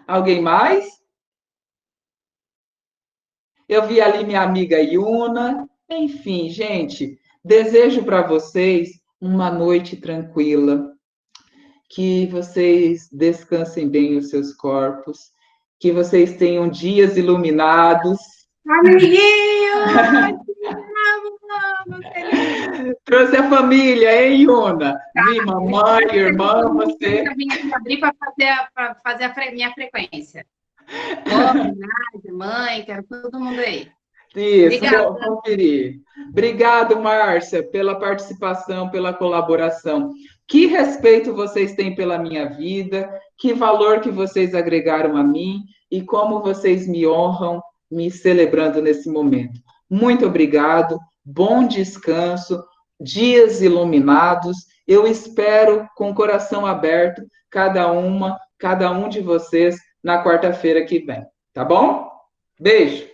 [SPEAKER 2] Alguém mais? Eu vi ali minha amiga Yuna. Enfim, gente, desejo para vocês uma noite tranquila, que vocês descansem bem os seus corpos, que vocês tenham dias iluminados.
[SPEAKER 4] Amiguinho!
[SPEAKER 2] Trouxe a família, hein, Yuna? Vi mamãe, irmã, você.
[SPEAKER 4] Eu vim aqui abrir para fazer a minha frequência. Ô, mãe, quero todo mundo aí.
[SPEAKER 2] Isso, vou conferir. Obrigado, Márcia, pela participação, pela colaboração. Que respeito vocês têm pela minha vida, que valor que vocês agregaram a mim e como vocês me honram me celebrando nesse momento. Muito obrigado, bom descanso, dias iluminados. Eu espero com o coração aberto cada um de vocês na quarta-feira que vem, tá bom? Beijo!